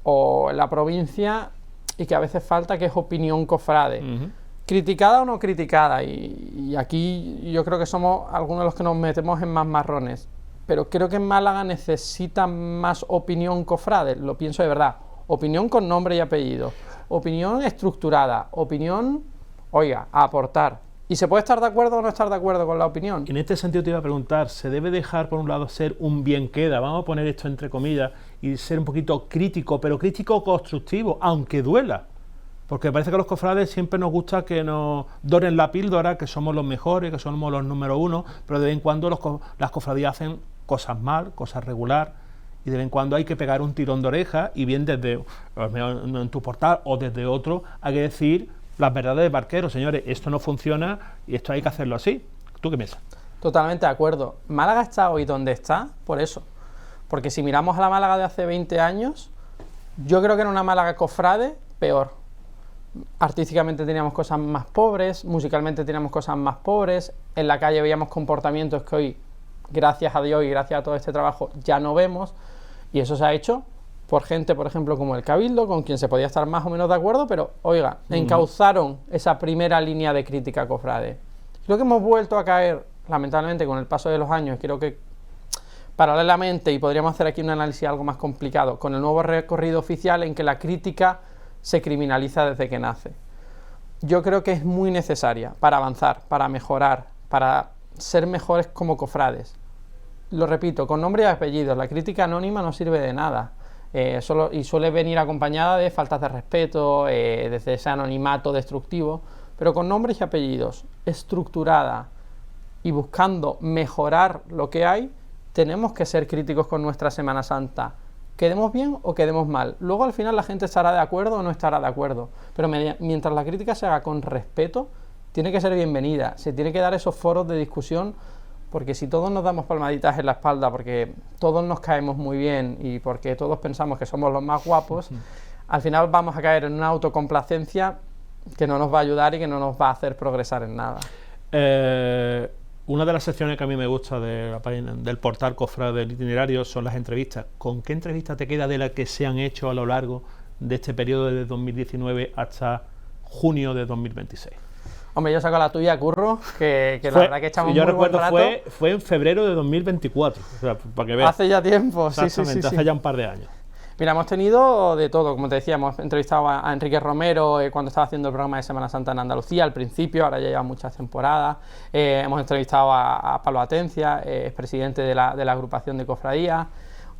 o en la provincia y que a veces falta, que es opinión cofrade. Criticada o no criticada, y aquí yo creo que somos algunos de los que nos metemos en más marrones, pero creo que en Málaga necesita más opinión cofrade, lo pienso de verdad, opinión con nombre y apellido, opinión estructurada, opinión, oiga, a aportar. Y se puede estar de acuerdo o no estar de acuerdo con la opinión. En este sentido te iba a preguntar, ¿se debe dejar por un lado ser un bien queda? Vamos a poner esto entre comillas y ser un poquito crítico, pero crítico constructivo, aunque duela. Porque parece que a los cofrades siempre nos gusta que nos doren la píldora, que somos los mejores, que somos los número uno, pero de vez en cuando las cofradías hacen cosas mal, cosas regular, y de vez en cuando hay que pegar un tirón de oreja, y bien desde en tu portal o desde otro hay que decir las verdades de barquero, señores, esto no funciona y esto hay que hacerlo así. ¿Tú qué piensas? Totalmente de acuerdo. Málaga está hoy donde está por eso. Porque si miramos a la Málaga de hace 20 años, yo creo que era una Málaga cofrade peor. Artísticamente teníamos cosas más pobres, musicalmente teníamos cosas más pobres, en la calle veíamos comportamientos que hoy, gracias a Dios y gracias a todo este trabajo, ya no vemos, y eso se ha hecho por gente, por ejemplo, como el Cabildo, con quien se podía estar más o menos de acuerdo, pero, oiga, encauzaron esa primera línea de crítica cofrade. Creo que hemos vuelto a caer, lamentablemente, con el paso de los años, creo que paralelamente, y podríamos hacer aquí un análisis algo más complicado, con el nuevo recorrido oficial en que la crítica se criminaliza desde que nace. Yo creo que es muy necesaria para avanzar, para mejorar, para ser mejores como cofrades. Lo repito, con nombre y apellidos, la crítica anónima no sirve de nada. Y suele venir acompañada de faltas de respeto, desde ese anonimato destructivo, pero con nombres y apellidos, estructurada y buscando mejorar lo que hay, tenemos que ser críticos con nuestra Semana Santa. Quedemos bien o quedemos mal. Luego al final la gente estará de acuerdo o no estará de acuerdo, pero mientras la crítica se haga con respeto, tiene que ser bienvenida, se tiene que dar esos foros de discusión. Porque si todos nos damos palmaditas en la espalda, porque todos nos caemos muy bien y porque todos pensamos que somos los más guapos, al final vamos a caer en una autocomplacencia que no nos va a ayudar y que no nos va a hacer progresar en nada. Una de las secciones que a mí me gusta de la página, del portal Cofrade del Itinerario son las entrevistas. ¿Con qué entrevista te queda de las que se han hecho a lo largo de este periodo de 2019 hasta junio de 2026? Hombre, yo saco la tuya, Curro, que la verdad que echamos muy buen rato. Fue en febrero de 2024, o sea, para que veas. Hace ya tiempo, sí. Hace ya un par de años. Mira, hemos tenido de todo, como te decía, hemos entrevistado a Enrique Romero cuando estaba haciendo el programa de Semana Santa en Andalucía al principio, ahora ya lleva muchas temporadas. Hemos entrevistado a Pablo Atencia, expresidente de la agrupación de cofradías.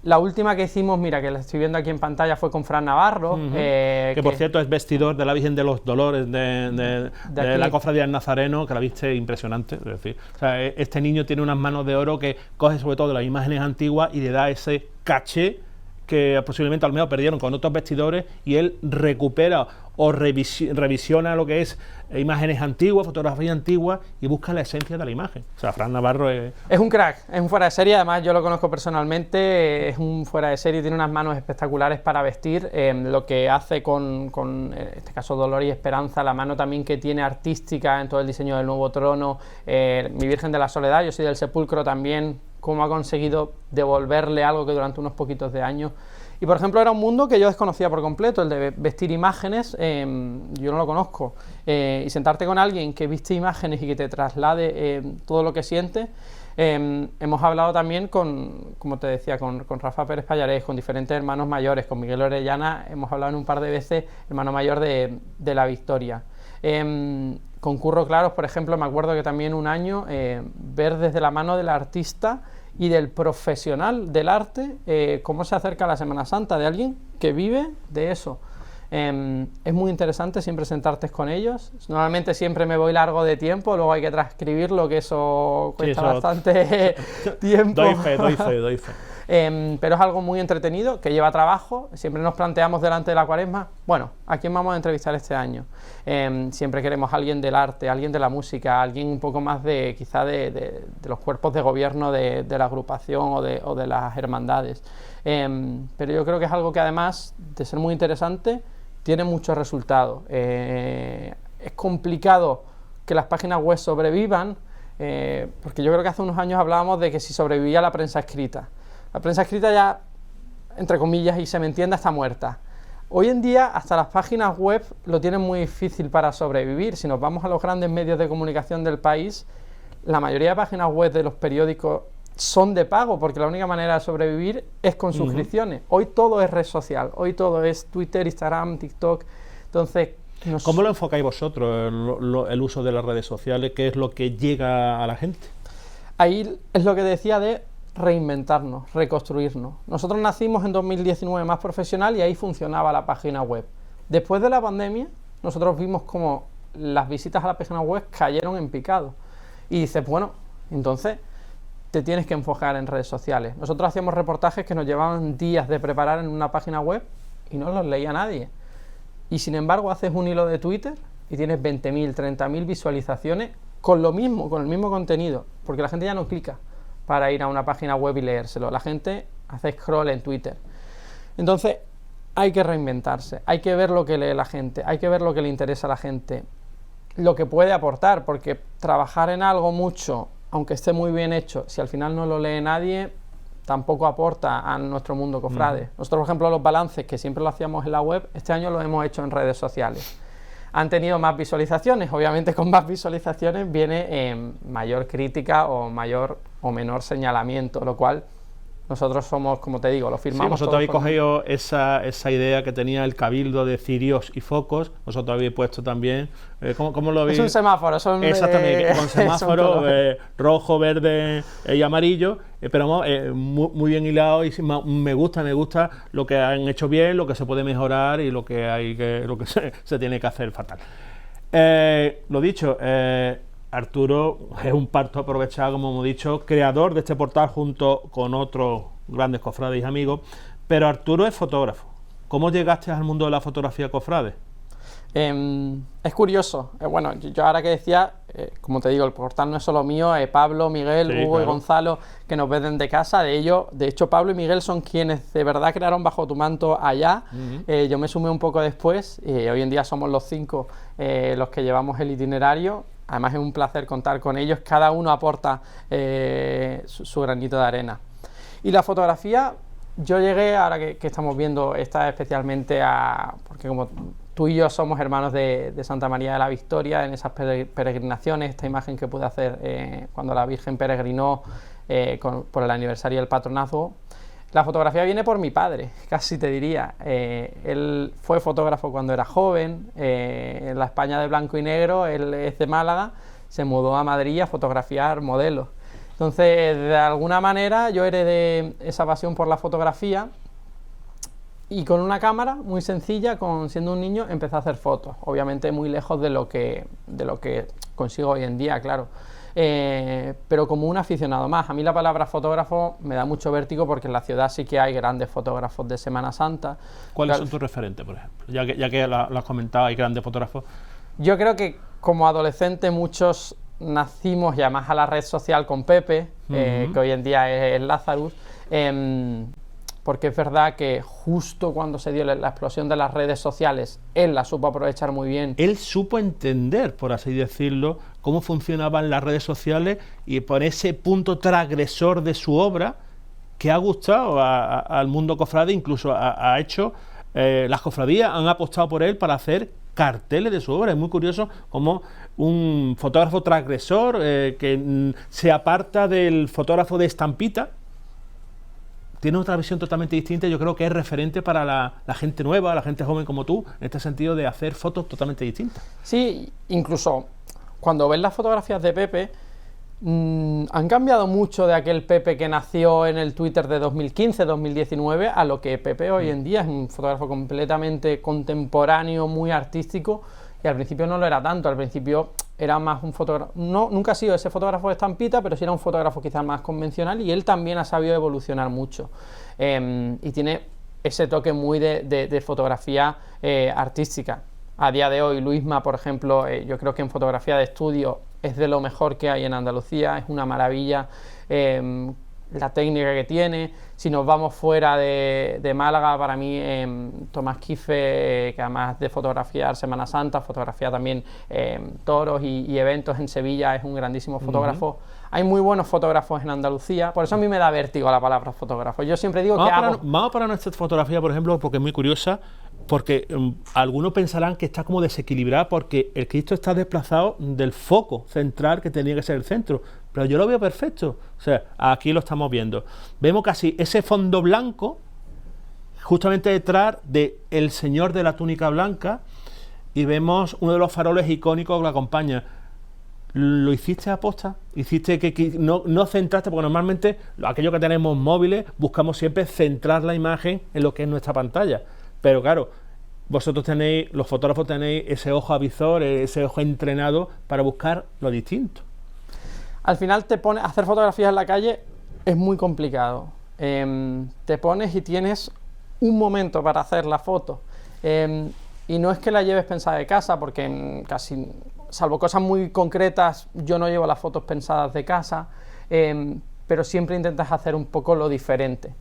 La última que hicimos, mira, que la estoy viendo aquí en pantalla, fue con Fran Navarro. Que por cierto es vestidor de la Virgen de los Dolores de la Cofradía del Nazareno, que la viste impresionante. Es decir, o sea, este niño tiene unas manos de oro que coge sobre todo las imágenes antiguas y le da ese caché que posiblemente al menos perdieron con otros vestidores, y él recupera o revisiona lo que es imágenes antiguas, fotografías antiguas, y busca la esencia de la imagen. O sea, Fran Navarro es un crack, es un fuera de serie, además yo lo conozco personalmente, es un fuera de serie, tiene unas manos espectaculares para vestir, lo que hace con en este caso Dolor y Esperanza, la mano también que tiene artística en todo el diseño del nuevo trono, mi Virgen de la Soledad, yo soy del Sepulcro también, cómo ha conseguido devolverle algo que durante unos poquitos de años. Y por ejemplo era un mundo que yo desconocía por completo, el de vestir imágenes, yo no lo conozco, y sentarte con alguien que viste imágenes y que te traslade todo lo que siente. Hemos hablado también con, como te decía, con Rafa Pérez Pallarés, con diferentes hermanos mayores, con Miguel Orellana, hemos hablado en un par de veces, hermano mayor de la Victoria. Con Curro Claros, por ejemplo, me acuerdo que también un año ver desde la mano del artista y del profesional del arte cómo se acerca a la Semana Santa de alguien que vive de eso. Es muy interesante siempre sentarte con ellos. Normalmente siempre me voy largo de tiempo, luego hay que transcribirlo, que eso cuesta bastante tiempo. Doy fe. Pero es algo muy entretenido, que lleva trabajo. Siempre nos planteamos delante de la Cuaresma, bueno, ¿a quién vamos a entrevistar este año? Siempre queremos a alguien del arte, alguien de la música, alguien un poco más de quizá de los cuerpos de gobierno de la agrupación o de las hermandades. Pero yo creo que es algo que además de ser muy interesante, tiene muchos resultados. Es complicado que las páginas web sobrevivan, porque yo creo que hace unos años hablábamos de que si sobrevivía la prensa escrita. La prensa escrita ya, entre comillas, y se me entienda, está muerta. Hoy en día hasta las páginas web lo tienen muy difícil para sobrevivir. Si nos vamos a los grandes medios de comunicación del país, la mayoría de páginas web de los periódicos son de pago, porque la única manera de sobrevivir es con suscripciones. Hoy todo es red social, hoy todo es Twitter, Instagram, TikTok. Entonces, ¿cómo lo enfocáis vosotros, el uso de las redes sociales? ¿Qué es lo que llega a la gente? Ahí es lo que decía de reinventarnos, reconstruirnos. Nosotros nacimos en 2019 más profesional y ahí funcionaba la página web. Después de la pandemia, nosotros vimos como las visitas a la página web cayeron en picado. Y dices, bueno, entonces te tienes que enfocar en redes sociales. Nosotros hacíamos reportajes que nos llevaban días de preparar en una página web y no los leía nadie. Y sin embargo haces un hilo de Twitter y tienes 20.000, 30.000 visualizaciones con lo mismo, con el mismo contenido, porque la gente ya no clica para ir a una página web y leérselo. La gente hace scroll en Twitter. Entonces, hay que reinventarse, hay que ver lo que lee la gente, hay que ver lo que le interesa a la gente, lo que puede aportar, porque trabajar en algo mucho, aunque esté muy bien hecho, si al final no lo lee nadie, tampoco aporta a nuestro mundo cofrade. Nosotros, por ejemplo, los balances, que siempre lo hacíamos en la web, este año los hemos hecho en redes sociales. Han tenido más visualizaciones, obviamente con más visualizaciones viene mayor crítica o mayor o menor señalamiento, lo cual nosotros somos, como te digo, lo firmamos. Sí, vosotros habéis cogido esa idea que tenía el Cabildo de cirios y focos, vosotros habéis puesto también, ¿cómo lo habéis? Es un semáforo, son exactamente, con semáforo rojo, verde y amarillo, pero muy bien hilado, y me gusta lo que han hecho bien, lo que se puede mejorar y lo que se tiene que hacer fatal. Lo dicho, Arturo es un parto aprovechado, como hemos dicho, creador de este portal junto con otros grandes cofrades y amigos, pero Arturo es fotógrafo. ¿Cómo llegaste al mundo de la fotografía cofrade? Es curioso, bueno, yo ahora que decía, como te digo, el portal no es solo mío, Pablo, Miguel, sí, Hugo, claro, y Gonzalo, que nos ven de casa. De hecho Pablo y Miguel son quienes de verdad crearon Bajo tu Manto allá. Yo me sumé un poco después, hoy en día somos los 5 los que llevamos el itinerario. Además es un placer contar con ellos, cada uno aporta su granito de arena. Y la fotografía, yo llegué, ahora que estamos viendo esta especialmente porque como tú y yo somos hermanos de Santa María de la Victoria, en esas peregrinaciones, esta imagen que pude hacer cuando la Virgen peregrinó por el aniversario del patronazgo, la fotografía viene por mi padre, casi te diría. Él fue fotógrafo cuando era joven, en la España de blanco y negro, él es de Málaga, se mudó a Madrid a fotografiar modelos. Entonces, de alguna manera, yo heredé esa pasión por la fotografía y con una cámara muy sencilla, siendo un niño, empecé a hacer fotos. Obviamente muy lejos de lo que consigo hoy en día, claro. Pero como un aficionado más. A mí la palabra fotógrafo me da mucho vértigo porque en la ciudad sí que hay grandes fotógrafos de Semana Santa. ¿Cuáles son tus referentes, por ejemplo? Ya que lo has comentado, hay grandes fotógrafos. Yo creo que como adolescente muchos nacimos y además a la red social con Pepe, que hoy en día es Lazarus, porque es verdad que justo cuando se dio la explosión de las redes sociales, él la supo aprovechar muy bien. Él supo entender, por así decirlo, cómo funcionaban las redes sociales y por ese punto transgresor de su obra que ha gustado al mundo cofrade, incluso ha hecho, las cofradías han apostado por él para hacer carteles de su obra. Es muy curioso cómo un fotógrafo transgresor que se aparta del fotógrafo de estampita tiene otra visión totalmente distinta. Yo creo que es referente para la gente nueva, la gente joven como tú, en este sentido de hacer fotos totalmente distintas. Sí, incluso cuando ves las fotografías de Pepe, han cambiado mucho de aquel Pepe que nació en el Twitter de 2015-2019 a lo que Pepe hoy en día es un fotógrafo completamente contemporáneo, muy artístico, y al principio no lo era tanto. Al principio era más un fotógrafo, nunca ha sido ese fotógrafo de estampita, pero sí era un fotógrafo quizás más convencional, y él también ha sabido evolucionar mucho, y tiene ese toque muy de fotografía artística. A día de hoy, Luisma, por ejemplo, yo creo que en fotografía de estudio es de lo mejor que hay en Andalucía, es una maravilla la técnica que tiene. Si nos vamos fuera de Málaga, para mí Tomás Quife, que además de fotografiar Semana Santa, fotografía también toros y eventos en Sevilla, es un grandísimo fotógrafo. Hay muy buenos fotógrafos en Andalucía, por eso a mí me da vértigo la palabra fotógrafo. Yo siempre digo vamos para nuestra fotografía, por ejemplo, porque es muy curiosa, porque algunos pensarán que está como desequilibrada porque el Cristo está desplazado del foco central que tenía que ser el centro, pero yo lo veo perfecto. O sea, aquí lo estamos viendo. Vemos casi ese fondo blanco justamente detrás del señor de la túnica blanca, y vemos uno de los faroles icónicos que lo acompaña. ¿Lo hiciste a posta? ¿Hiciste que no centraste? Porque normalmente aquellos que tenemos móviles buscamos siempre centrar la imagen en lo que es nuestra pantalla. Pero claro, vosotros tenéis, los fotógrafos tenéis ese ojo avizor, ese ojo entrenado para buscar lo distinto. Al final hacer fotografías en la calle es muy complicado. Te pones y tienes un momento para hacer la foto. Y no es que la lleves pensada de casa, porque casi, salvo cosas muy concretas, yo no llevo las fotos pensadas de casa, pero siempre intentas hacer un poco lo diferente.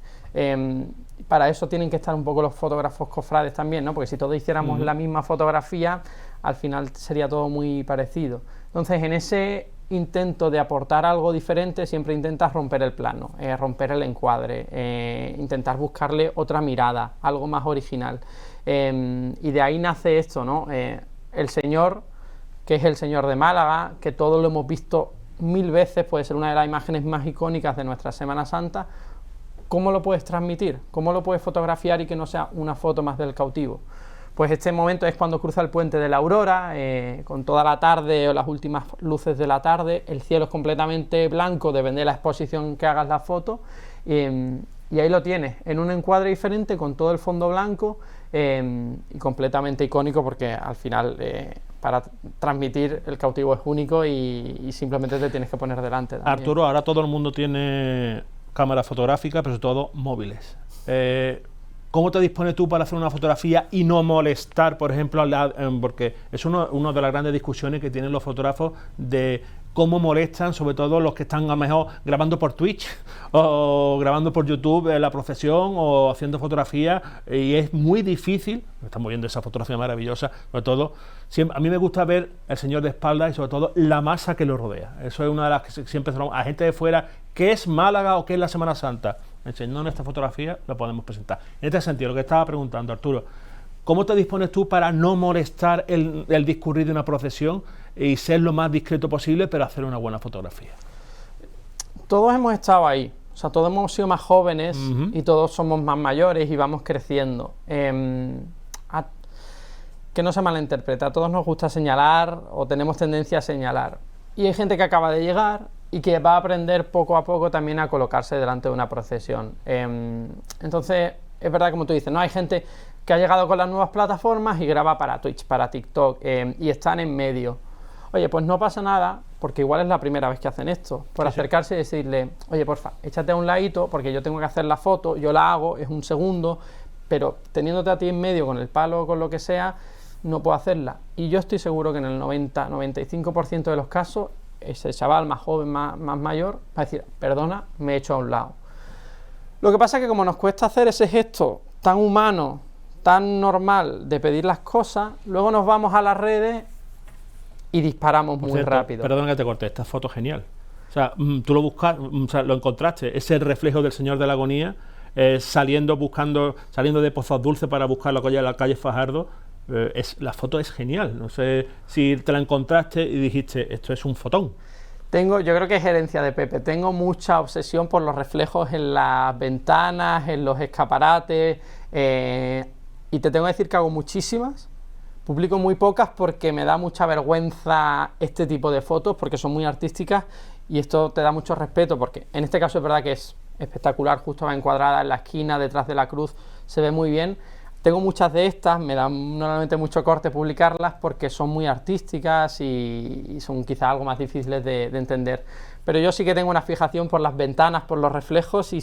Para eso tienen que estar un poco los fotógrafos cofrades también, ¿no? Porque si todos hiciéramos la misma fotografía, al final sería todo muy parecido. Entonces, en ese intento de aportar algo diferente, siempre intentas romper el plano, romper el encuadre, intentar buscarle otra mirada, algo más original. Y de ahí nace esto, ¿no? El señor, que es el señor de Málaga, que todos lo hemos visto 1000 veces, puede ser una de las imágenes más icónicas de nuestra Semana Santa. ¿Cómo lo puedes transmitir? ¿Cómo lo puedes fotografiar y que no sea una foto más del cautivo? Pues este momento es cuando cruza el puente de la Aurora, con toda la tarde o las últimas luces de la tarde, el cielo es completamente blanco, depende de la exposición que hagas la foto, y ahí lo tienes, en un encuadre diferente, con todo el fondo blanco, y completamente icónico, porque al final para transmitir el cautivo es único y simplemente te tienes que poner delante también. Arturo, ahora todo el mundo tiene cámaras fotográficas, pero sobre todo móviles. ¿Cómo te dispones tú para hacer una fotografía y no molestar, por ejemplo, porque es una de las grandes discusiones que tienen los fotógrafos de cómo molestan, sobre todo los que están a lo mejor grabando por Twitch o grabando por YouTube la procesión o haciendo fotografías, y es muy difícil. Estamos viendo esa fotografía maravillosa, sobre todo, a mí me gusta ver el señor de espaldas y sobre todo la masa que lo rodea. Eso es una de las que siempre a gente de fuera, ¿qué es Málaga o qué es la Semana Santa? Enseñando esta fotografía la podemos presentar. En este sentido, lo que estaba preguntando, Arturo, ¿cómo te dispones tú para no molestar el discurrir de una procesión y ser lo más discreto posible, pero hacer una buena fotografía? Todos hemos estado ahí, o sea, todos hemos sido más jóvenes y todos somos más mayores y vamos creciendo. Que no se malinterprete, a todos nos gusta señalar o tenemos tendencia a señalar. Y hay gente que acaba de llegar y que va a aprender poco a poco también a colocarse delante de una procesión. Entonces, es verdad, como tú dices, ¿no? Hay gente que ha llegado con las nuevas plataformas y graba para Twitch, para TikTok, y están en medio. Oye, pues no pasa nada, porque igual es la primera vez que hacen esto, por acercarse y decirle, oye, porfa, échate a un ladito, porque yo tengo que hacer la foto, yo la hago, es un segundo, pero teniéndote a ti en medio con el palo o con lo que sea, no puedo hacerla. Y yo estoy seguro que en el 90-95% de los casos, ese chaval más joven, más mayor, va a decir, perdona, me he hecho a un lado. Lo que pasa es que como nos cuesta hacer ese gesto tan humano, tan normal de pedir las cosas, luego nos vamos a las redes y disparamos muy rápido. Perdón que te corté, esta foto es genial. O sea, tú lo buscas, o sea, lo encontraste, ese reflejo del Señor de la Agonía, saliendo de Pozos Dulces para buscar la calle Fajardo. La foto es genial. No sé si te la encontraste y dijiste, esto es un fotón. Yo creo que es herencia de Pepe. Tengo mucha obsesión por los reflejos en las ventanas, en los escaparates, y te tengo que decir que hago muchísimas. Publico muy pocas porque me da mucha vergüenza este tipo de fotos, porque son muy artísticas y esto te da mucho respeto, porque en este caso es verdad que es espectacular, justo va encuadrada en la esquina, detrás de la cruz, se ve muy bien. Tengo muchas de estas, me dan normalmente mucho corte publicarlas porque son muy artísticas y son quizá algo más difíciles de entender. Pero yo sí que tengo una fijación por las ventanas, por los reflejos, y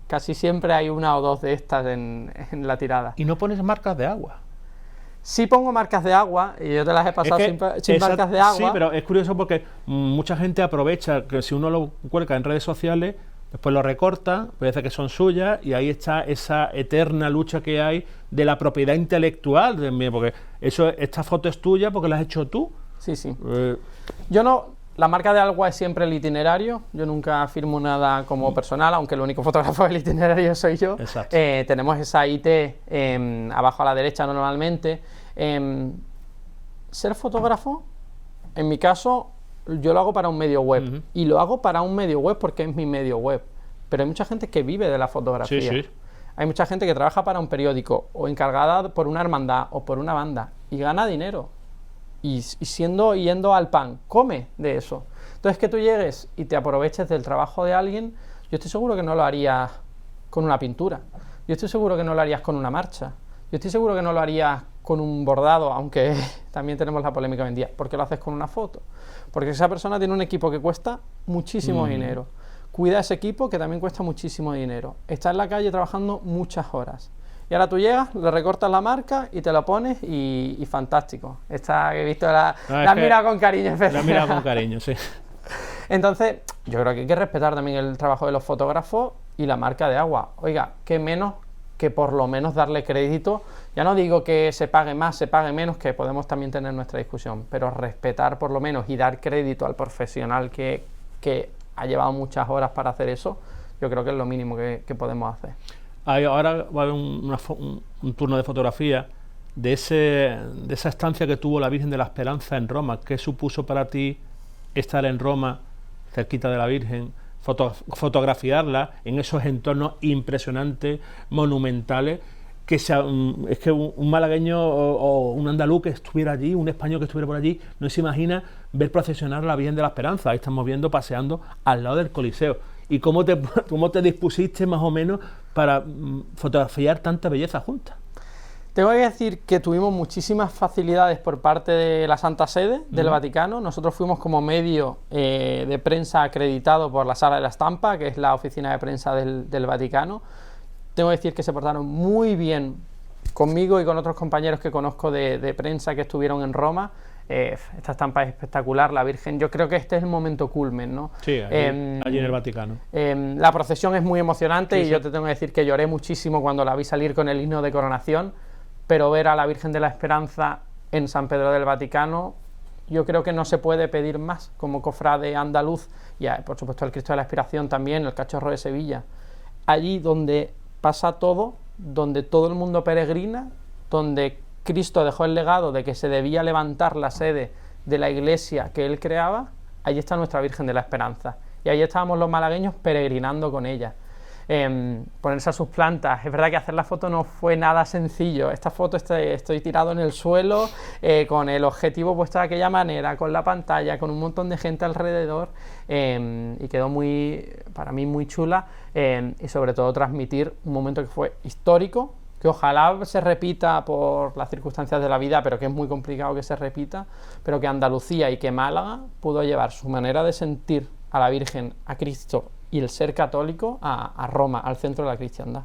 casi siempre hay una o dos de estas en la tirada. ¿Y no pones marcas de agua? Sí pongo marcas de agua, y yo te las he pasado sin marcas de agua. Sí, pero es curioso porque mucha gente aprovecha que si uno lo cuelga en redes sociales, después lo recorta, parece que son suyas, y ahí está esa eterna lucha que hay de la propiedad intelectual, porque esta foto es tuya porque la has hecho tú. Sí, sí. La marca de agua es siempre el itinerario, yo nunca firmo nada como personal, aunque el único fotógrafo del itinerario soy yo. Exacto. Tenemos esa IT abajo a la derecha normalmente. Ser fotógrafo, en mi caso, yo lo hago para un medio web, y lo hago para un medio web porque es mi medio web, pero hay mucha gente que vive de la fotografía. Sí, sí. Hay mucha gente que trabaja para un periódico o encargada por una hermandad o por una banda y gana dinero. Y yendo al pan, come de eso. Entonces, que tú llegues y te aproveches del trabajo de alguien, yo estoy seguro que no lo harías con una pintura, yo estoy seguro que no lo harías con una marcha, yo estoy seguro que no lo harías con un bordado, aunque también tenemos la polémica hoy en día. ¿Por qué lo haces con una foto? Porque esa persona tiene un equipo que cuesta muchísimo dinero, cuida ese equipo que también cuesta muchísimo dinero, está en la calle trabajando muchas horas. Y ahora tú llegas, le recortas la marca y te lo pones y fantástico. Esta que he visto la mira con cariño. La mira con cariño, sí. Entonces, yo creo que hay que respetar también el trabajo de los fotógrafos y la marca de agua. Oiga, qué menos que por lo menos darle crédito. Ya no digo que se pague más, se pague menos, que podemos también tener nuestra discusión, pero respetar por lo menos y dar crédito al profesional que ha llevado muchas horas para hacer eso, yo creo que es lo mínimo que podemos hacer. Ahora va a haber un turno de fotografía de esa estancia que tuvo la Virgen de la Esperanza en Roma. ¿Qué supuso para ti estar en Roma, cerquita de la Virgen, fotografiarla en esos entornos impresionantes, monumentales? Es que un malagueño o un andaluz que estuviera allí, un español que estuviera por allí, no se imagina ver procesionar a la Virgen de la Esperanza. Ahí estamos viendo paseando al lado del Coliseo. ¿Y cómo te dispusiste más o menos para fotografiar tanta belleza junta? Tengo que decir que tuvimos muchísimas facilidades por parte de la Santa Sede del Vaticano. Nosotros fuimos como medio de prensa acreditado por la Sala de la Estampa, que es la oficina de prensa del Vaticano. Tengo que decir que se portaron muy bien conmigo y con otros compañeros que conozco de prensa que estuvieron en Roma. Esta estampa es espectacular, la Virgen. Yo creo que este es el momento culmen, ¿no? Sí, allí en el Vaticano. La procesión es muy emocionante, sí, y sí. yo te tengo que decir que lloré muchísimo cuando la vi salir con el himno de coronación, pero ver a la Virgen de la Esperanza en San Pedro del Vaticano, yo creo que no se puede pedir más como cofrade andaluz, y por supuesto el Cristo de la Expiración también, el Cachorro de Sevilla, allí donde pasa todo, donde todo el mundo peregrina, donde Cristo dejó el legado de que se debía levantar la sede de la iglesia que él creaba. Allí está nuestra Virgen de la Esperanza, y allí estábamos los malagueños peregrinando con ella. ponerse a sus plantas. Es verdad que hacer la foto no fue nada sencillo. Esta foto estoy tirado en el suelo, con el objetivo puesto de aquella manera, con la pantalla, con un montón de gente alrededor, y quedó para mí muy chula, y sobre todo transmitir un momento que fue histórico, que ojalá se repita por las circunstancias de la vida, pero que es muy complicado que se repita, pero que Andalucía y que Málaga pudo llevar su manera de sentir a la Virgen, a Cristo y el ser católico a Roma, al centro de la cristiandad.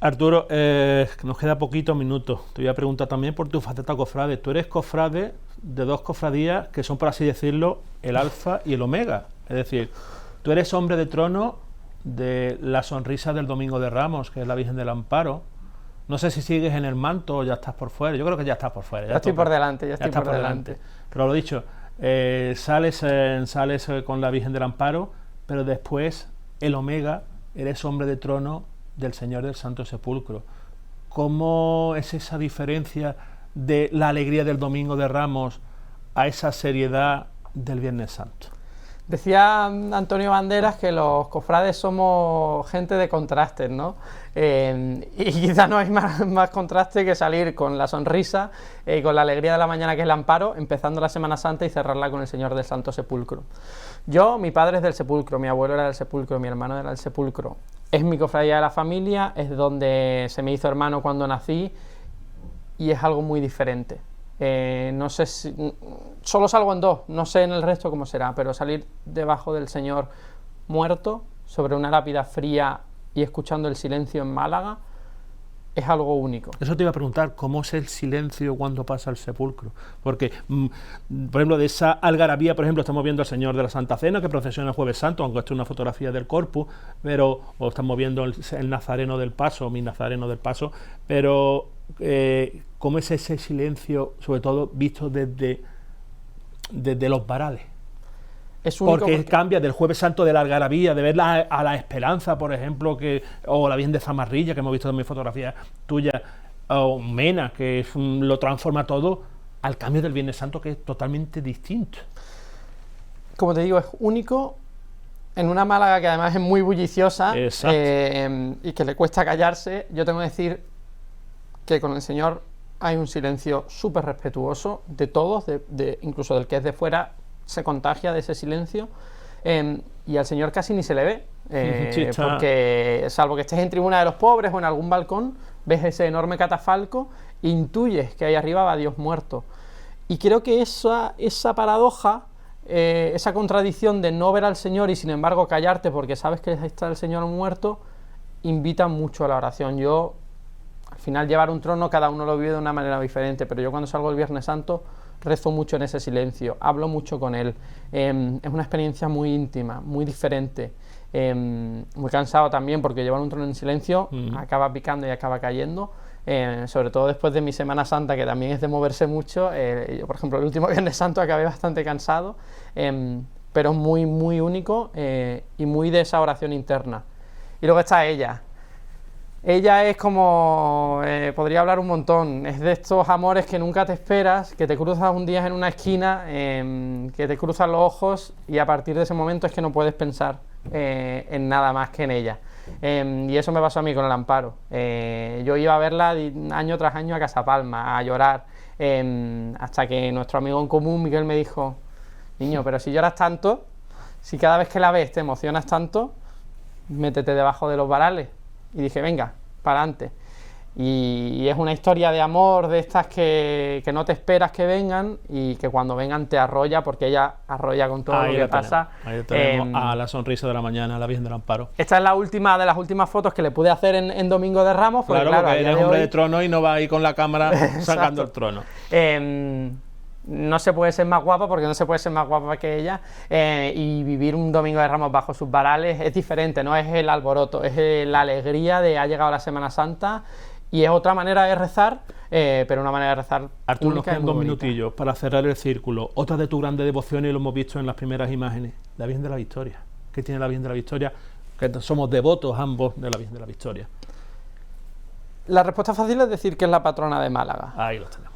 Arturo, nos queda poquitos minutos. Te voy a preguntar también por tu faceta cofrade. Tú eres cofrade de dos cofradías que son, por así decirlo, el alfa y el omega. Es decir, tú eres hombre de trono de la sonrisa del Domingo de Ramos, que es la Virgen del Amparo. No sé si sigues en el manto o ya estás por fuera. Yo creo que ya estás por fuera. Ya estoy por delante, ya estoy por delante. Pero lo dicho, sales con la Virgen del Amparo, pero después el omega, eres hombre de trono del Señor del Santo Sepulcro. ¿Cómo es esa diferencia de la alegría del Domingo de Ramos a esa seriedad del Viernes Santo? Decía Antonio Banderas que los cofrades somos gente de contrastes, ¿no? Y quizás no hay más contraste que salir con la sonrisa y con la alegría de la mañana, que es el Amparo, empezando la Semana Santa y cerrarla con el Señor del Santo Sepulcro. Mi padre es del Sepulcro, mi abuelo era del Sepulcro, mi hermano era del Sepulcro. Es mi cofradía de la familia, es donde se me hizo hermano cuando nací, y es algo muy diferente. No sé si... Solo salgo en dos, no sé en el resto cómo será, pero salir debajo del Señor muerto, sobre una lápida fría y escuchando el silencio en Málaga, es algo único. Eso te iba a preguntar, ¿cómo es el silencio cuando pasa el sepulcro? Porque, por ejemplo, de esa algarabía, por ejemplo, estamos viendo al Señor de la Santa Cena, que procesiona el Jueves Santo, aunque esto es una fotografía del Corpus, o estamos viendo el Nazareno del Paso, mi Nazareno del Paso, pero ¿cómo es ese silencio, sobre todo visto desde los varales? Es único porque cambia del Jueves Santo de la algarabía, de ver a la Esperanza, por ejemplo, o la Virgen de Zamarrilla, que hemos visto en mis fotografías tuyas, o Mena, que lo transforma todo, al cambio del Viernes Santo, que es totalmente distinto. Como te digo, es único en una Málaga que además es muy bulliciosa, y que le cuesta callarse. Yo tengo que decir que con el Señor hay un silencio súper respetuoso de todos, incluso del que es de fuera, se contagia de ese silencio, y al Señor casi ni se le ve, porque salvo que estés en Tribuna de los Pobres o en algún balcón, ves ese enorme catafalco e intuyes que ahí arriba va Dios muerto. Y creo que esa paradoja, esa contradicción de no ver al Señor y sin embargo callarte porque sabes que ahí está el Señor muerto, invita mucho a la oración. Al final, llevar un trono, cada uno lo vive de una manera diferente, pero yo cuando salgo el Viernes Santo rezo mucho en ese silencio, hablo mucho con Él. Es una experiencia muy íntima, muy diferente, muy cansado también, porque llevar un trono en silencio acaba picando y acaba cayendo, sobre todo después de mi Semana Santa, que también es de moverse mucho. Yo, por ejemplo, el último Viernes Santo acabé bastante cansado, pero muy, muy único, y muy de esa oración interna. Y luego está ella. Ella es como, podría hablar un montón, es de estos amores que nunca te esperas, que te cruzas un día en una esquina, que te cruzan los ojos y a partir de ese momento es que no puedes pensar en nada más que en ella. Y eso me pasó a mí con el Amparo. Yo iba a verla año tras año a Casapalma, a llorar, hasta que nuestro amigo en común, Miguel, me dijo: niño, pero si lloras tanto, si cada vez que la ves te emocionas tanto, métete debajo de los varales. Y dije, venga, para adelante. Y es una historia de amor de estas que no te esperas que vengan y que cuando vengan te arrolla, porque ella arrolla con todo lo que pasa. Ahí tenemos a la sonrisa de la mañana, a la Virgen del Amparo. Esta es la última de las últimas fotos que le pude hacer en Domingo de Ramos. Porque, claro, porque eres hombre de trono y no va ahí con la cámara sacando el trono. No se puede ser más guapa, porque no se puede ser más guapa que ella, y vivir un Domingo de Ramos bajo sus varales es diferente, no es el alboroto, es la alegría de ha llegado la Semana Santa, y es otra manera de rezar, pero una manera de rezar. Arturo, nos quedan 2 minutillos para cerrar el círculo. Otra de tus grandes devociones, y lo hemos visto en las primeras imágenes, la Virgen de la Victoria. ¿Qué tiene la Virgen de la Victoria? Que somos devotos ambos de la Virgen de la Victoria. La respuesta fácil es decir que es la patrona de Málaga. Ahí lo tenemos.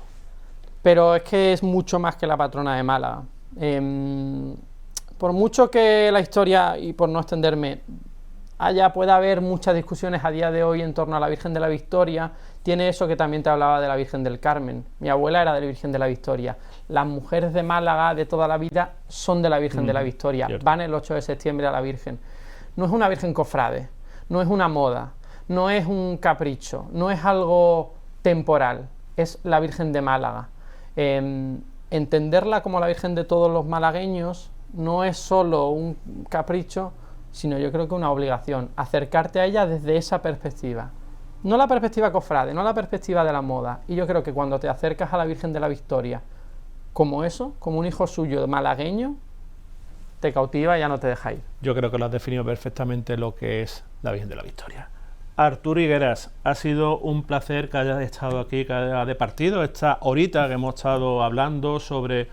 Pero es que es mucho más que la patrona de Málaga. Por mucho que la historia, y por no extenderme, puede haber muchas discusiones a día de hoy en torno a la Virgen de la Victoria, tiene eso que también te hablaba de la Virgen del Carmen. Mi abuela era de la Virgen de la Victoria. Las mujeres de Málaga de toda la vida son de la Virgen de la Victoria, cierto. van el 8 de septiembre a la Virgen. No es una Virgen cofrade, no es una moda, no es un capricho, no es algo temporal, es la Virgen de Málaga. Entenderla como la Virgen de todos los malagueños no es solo un capricho, sino yo creo que una obligación, acercarte a ella desde esa perspectiva. No la perspectiva cofrade, no la perspectiva de la moda. Y yo creo que cuando te acercas a la Virgen de la Victoria como eso, como un hijo suyo malagueño, te cautiva y ya no te deja ir. Yo creo que lo has definido perfectamente lo que es la Virgen de la Victoria. Arturo Higueras, ha sido un placer que hayas estado aquí, que hayas departido esta horita que hemos estado hablando sobre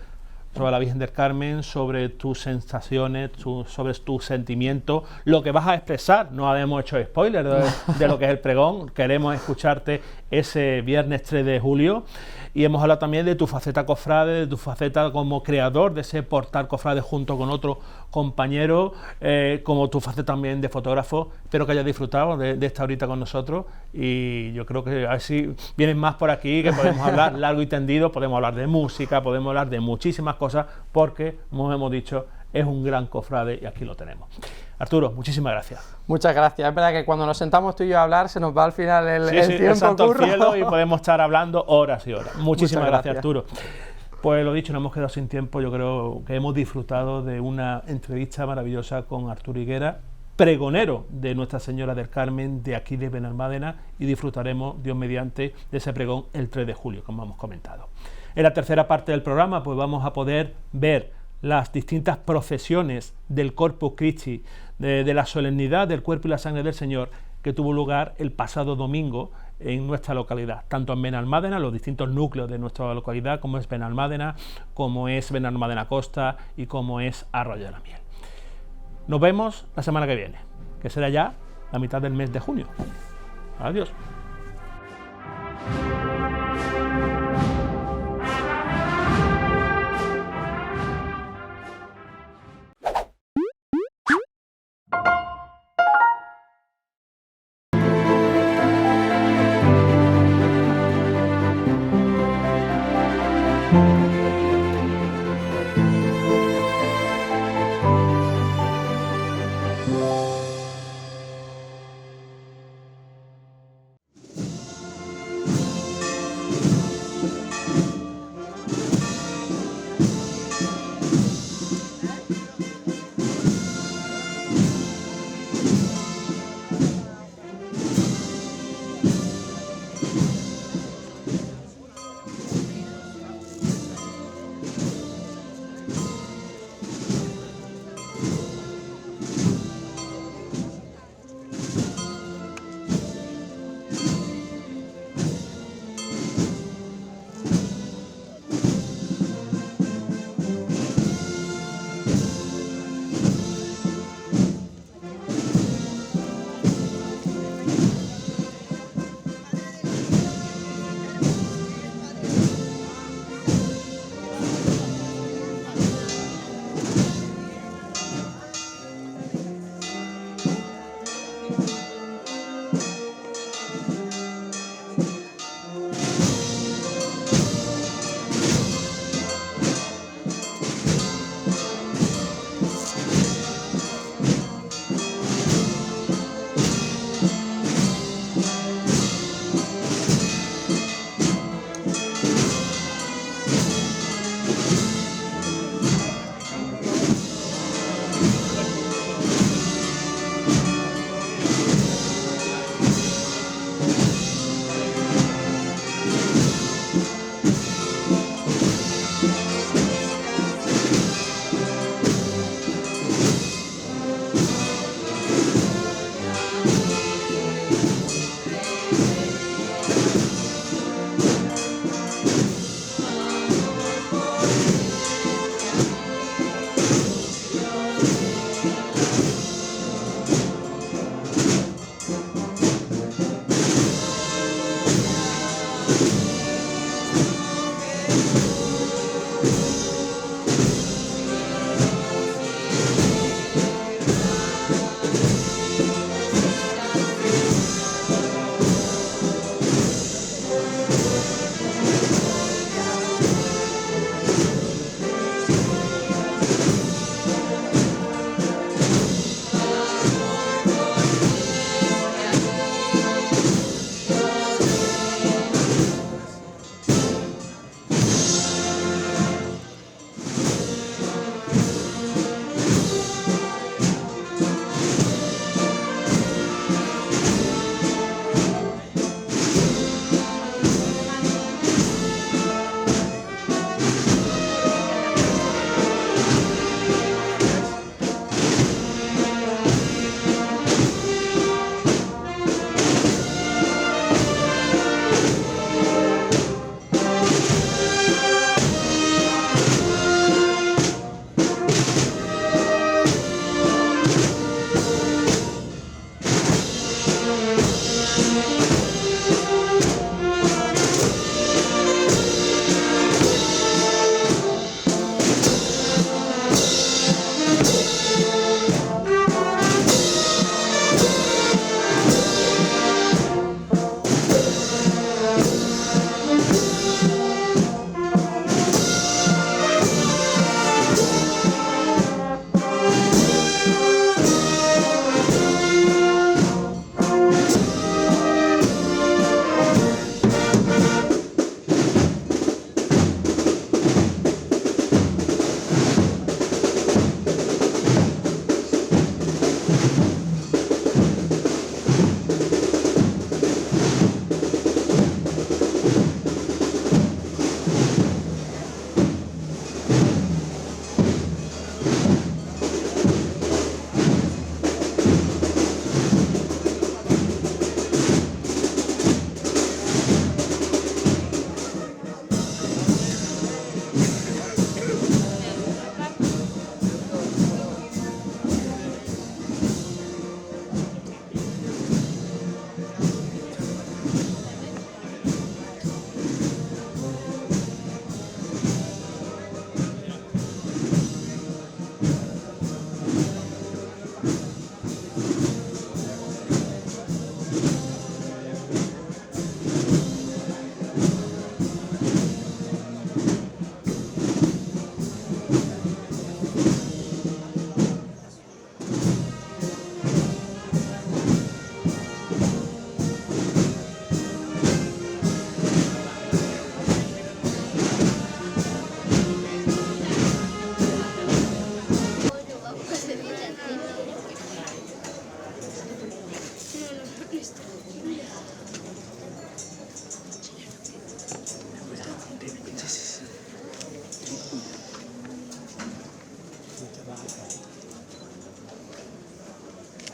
la Virgen del Carmen, sobre tus sensaciones, sobre tus sentimientos, lo que vas a expresar. No habíamos hecho spoiler de lo que es el pregón, queremos escucharte ese viernes 3 de julio. Y hemos hablado también de tu faceta cofrade, de tu faceta como creador de ese portal cofrade junto con otro compañero, como tu faceta también de fotógrafo. Espero que hayas disfrutado de esta horita con nosotros, y yo creo que a ver si vienen más por aquí, que podemos hablar largo y tendido, podemos hablar de música, podemos hablar de muchísimas cosas, porque, como hemos dicho, es un gran cofrade y aquí lo tenemos. Arturo, muchísimas gracias. Muchas gracias. Es verdad que cuando nos sentamos tú y yo a hablar se nos va al final el tiempo. El santo al curro. cielo, y podemos estar hablando horas y horas. Muchísimas gracias, Arturo. Pues lo dicho, nos hemos quedado sin tiempo. Yo creo que hemos disfrutado de una entrevista maravillosa con Arturo Higueras, pregonero de Nuestra Señora del Carmen de aquí de Benalmádena, y disfrutaremos, Dios mediante, de ese pregón el 3 de julio, como hemos comentado. En la tercera parte del programa pues vamos a poder ver las distintas procesiones del Corpus Christi, de la solemnidad del cuerpo y la sangre del Señor, que tuvo lugar el pasado domingo en nuestra localidad, tanto en Benalmádena, los distintos núcleos de nuestra localidad, como es Benalmádena, como es Benalmádena Costa y como es Arroyo de la Miel. Nos vemos la semana que viene, que será ya la mitad del mes de junio. Adiós.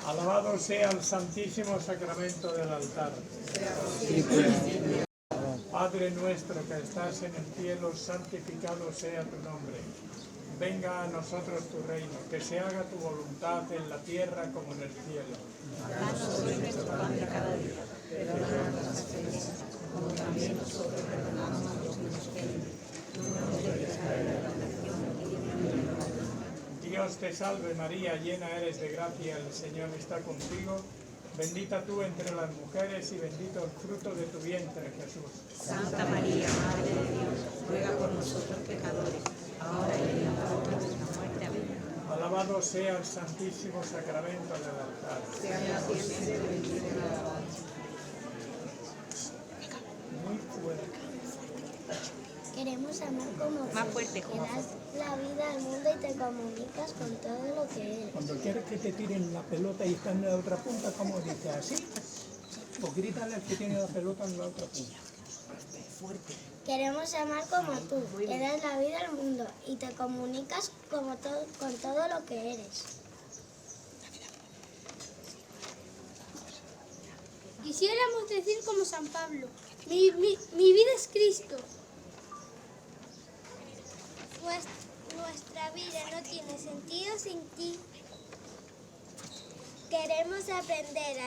Alabado sea el santísimo sacramento del altar. Padre nuestro que estás en el cielo, santificado sea tu nombre. Venga a nosotros tu reino, que se haga tu voluntad en la tierra como en el cielo. Danos hoy nuestro pan de cada día. Perdona nuestras ofensas, como también nosotros perdonamos a los que nos ofenden. No nos dejes caer en la tentación y líbranos del mal. Dios te salve María, llena eres de gracia, el Señor está contigo. Bendita tú entre las mujeres y bendito el fruto de tu vientre, Jesús. Santa María, Madre de Dios, ruega por nosotros pecadores, ahora y en la hora de nuestra muerte. Amén. Alabado sea el santísimo sacramento del altar. Sea siempre bendito y alabado. Muy fuerte. Queremos amar como Más tú, fuerte, que das la vida al mundo y te comunicas con todo lo que eres. Cuando quieres que te tiren la pelota y están en la otra punta, ¿cómo dices? ¿Así? Pues grítale al que tiene la pelota en la otra punta. Queremos amar como tú, que das la vida al mundo y te comunicas con todo lo que eres. Quisiéramos decir como San Pablo, mi vida es Cristo. Nuestra vida no tiene sentido sin ti. Queremos aprender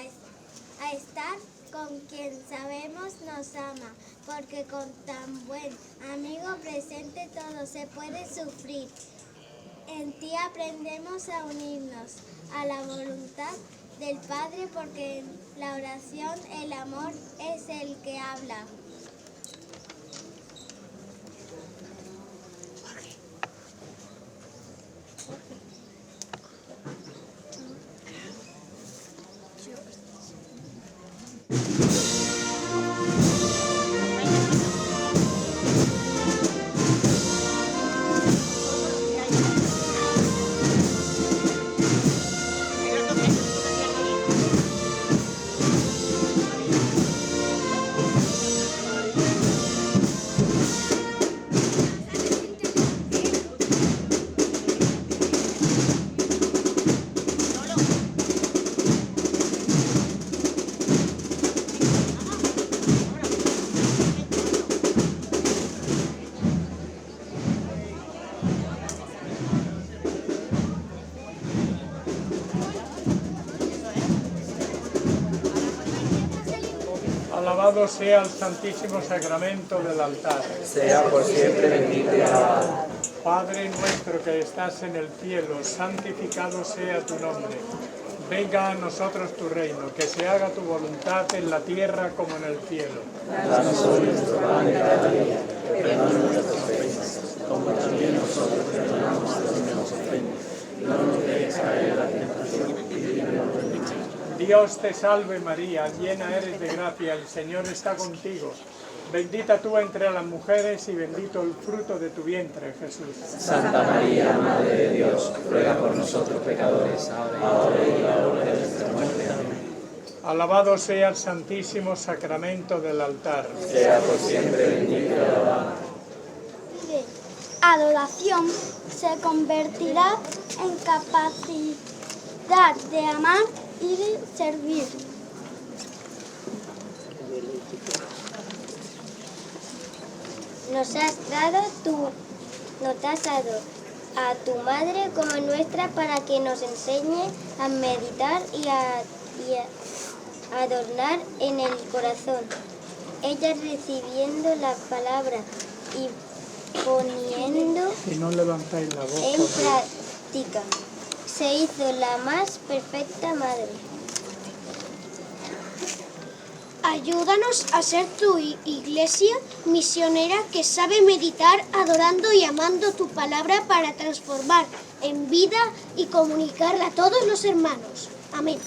a estar con quien sabemos nos ama, porque con tan buen amigo presente todo se puede sufrir. En ti aprendemos a unirnos a la voluntad del Padre, porque en la oración el amor es el que habla. Alabado sea el santísimo sacramento del altar. Sea por siempre bendito y alabado. Padre nuestro que estás en el cielo, santificado sea tu nombre. Venga a nosotros tu reino, que se haga tu voluntad en la tierra como en el cielo. Danos hoy nuestro pan de cada día. Perdona nuestras ofensas, como también nosotros perdonamos a los que nos ofenden. No nos dejes caer en la tentación y líbranos del mal. Dios te salve María, llena eres de gracia, el Señor está contigo. Bendita tú entre las mujeres y bendito el fruto de tu vientre, Jesús. Santa María, Madre de Dios, ruega por nosotros pecadores, ahora y en la hora de nuestra muerte. Amén. Alabado sea el santísimo sacramento del altar. Sea por siempre bendito y alabado. Adoración se convertirá en capacidad de amar y de servir. Nos has dado a tu madre como nuestra para que nos enseñe a meditar y a adornar en el corazón. Ella recibiendo la palabra y poniendo Si no levantáis la voz, en práctica, se hizo la más perfecta madre. Ayúdanos a ser tu iglesia misionera que sabe meditar, adorando y amando tu palabra para transformar en vida y comunicarla a todos los hermanos. Amén.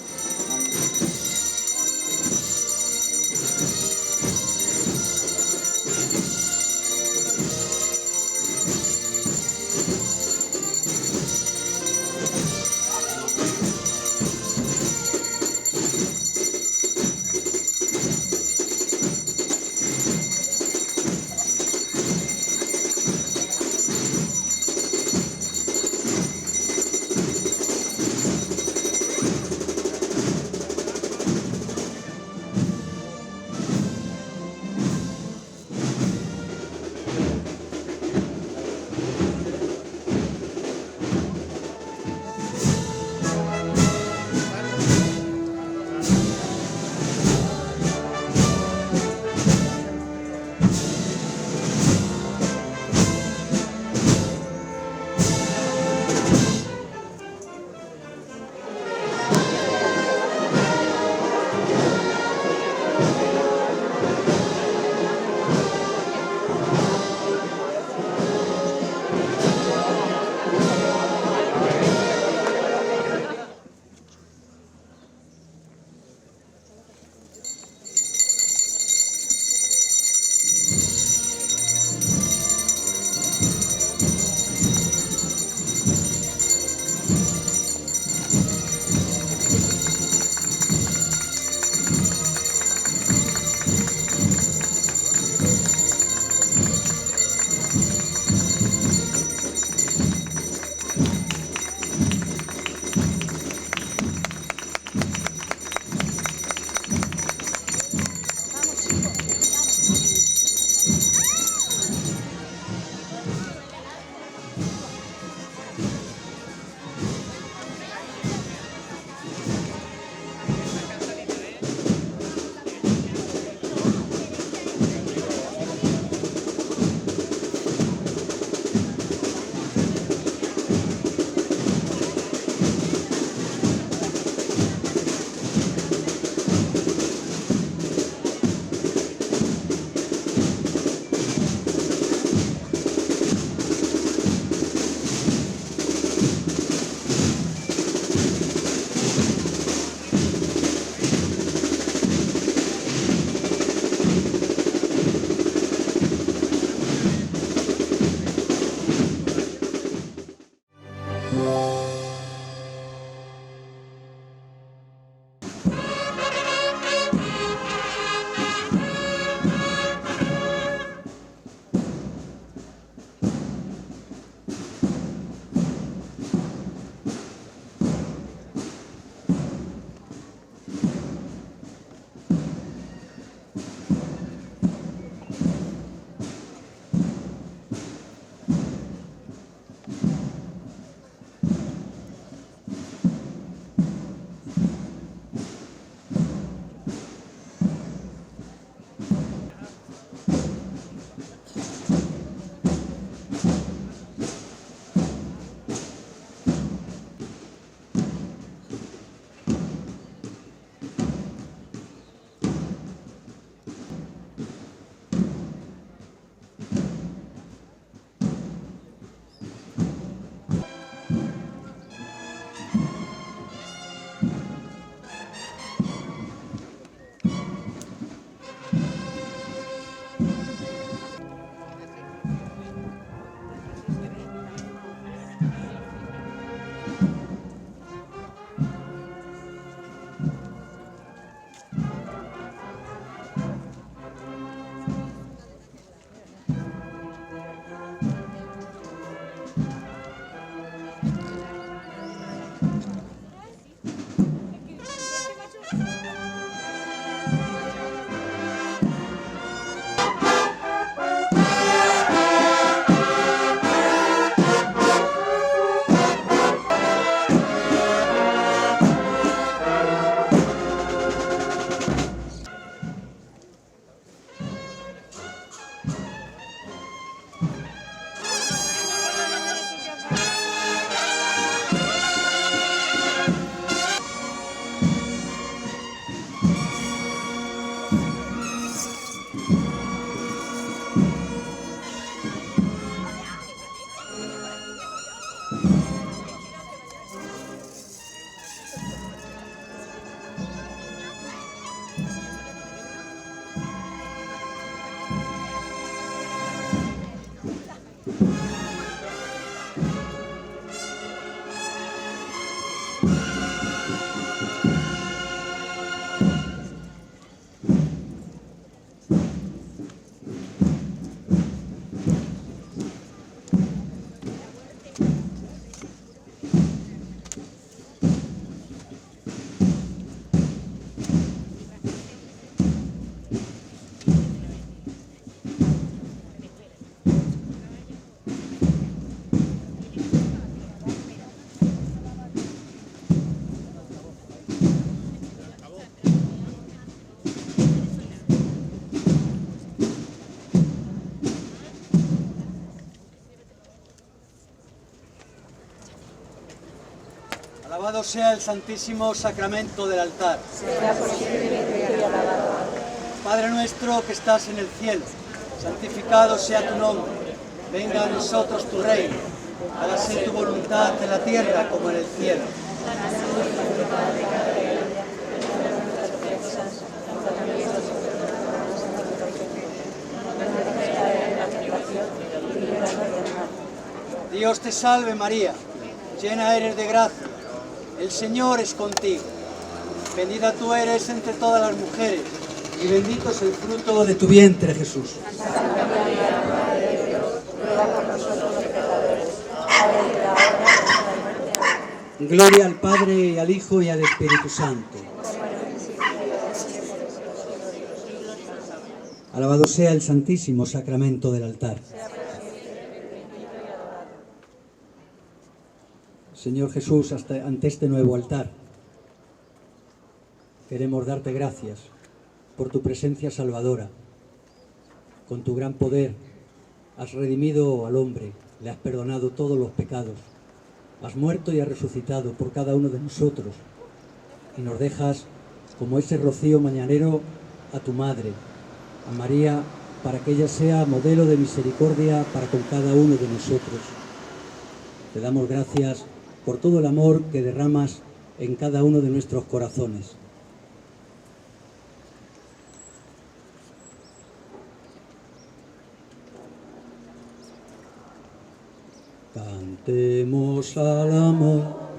Alabado sea el santísimo sacramento del altar. Sea por siempre bendito y alabado. Padre nuestro que estás en el cielo, santificado sea tu nombre. Venga a nosotros tu reino. Hágase tu voluntad en la tierra como en el cielo. Dios te salve María, llena eres de gracia, el Señor es contigo. Bendita tú eres entre todas las mujeres, y bendito es el fruto de tu vientre, Jesús. Santa María, Madre de Dios, ruega por nosotros los pecadores, ahora y en la hora de nuestra muerte. Amén. Gloria al Padre, y al Hijo, y al Espíritu Santo. Alabado sea el santísimo sacramento del altar. Señor Jesús, ante este nuevo altar, queremos darte gracias por tu presencia salvadora. Con tu gran poder has redimido al hombre, le has perdonado todos los pecados, has muerto y has resucitado por cada uno de nosotros y nos dejas como ese rocío mañanero a tu Madre, a María, para que ella sea modelo de misericordia para con cada uno de nosotros. Te damos gracias por todo el amor que derramas en cada uno de nuestros corazones. Cantemos al amor.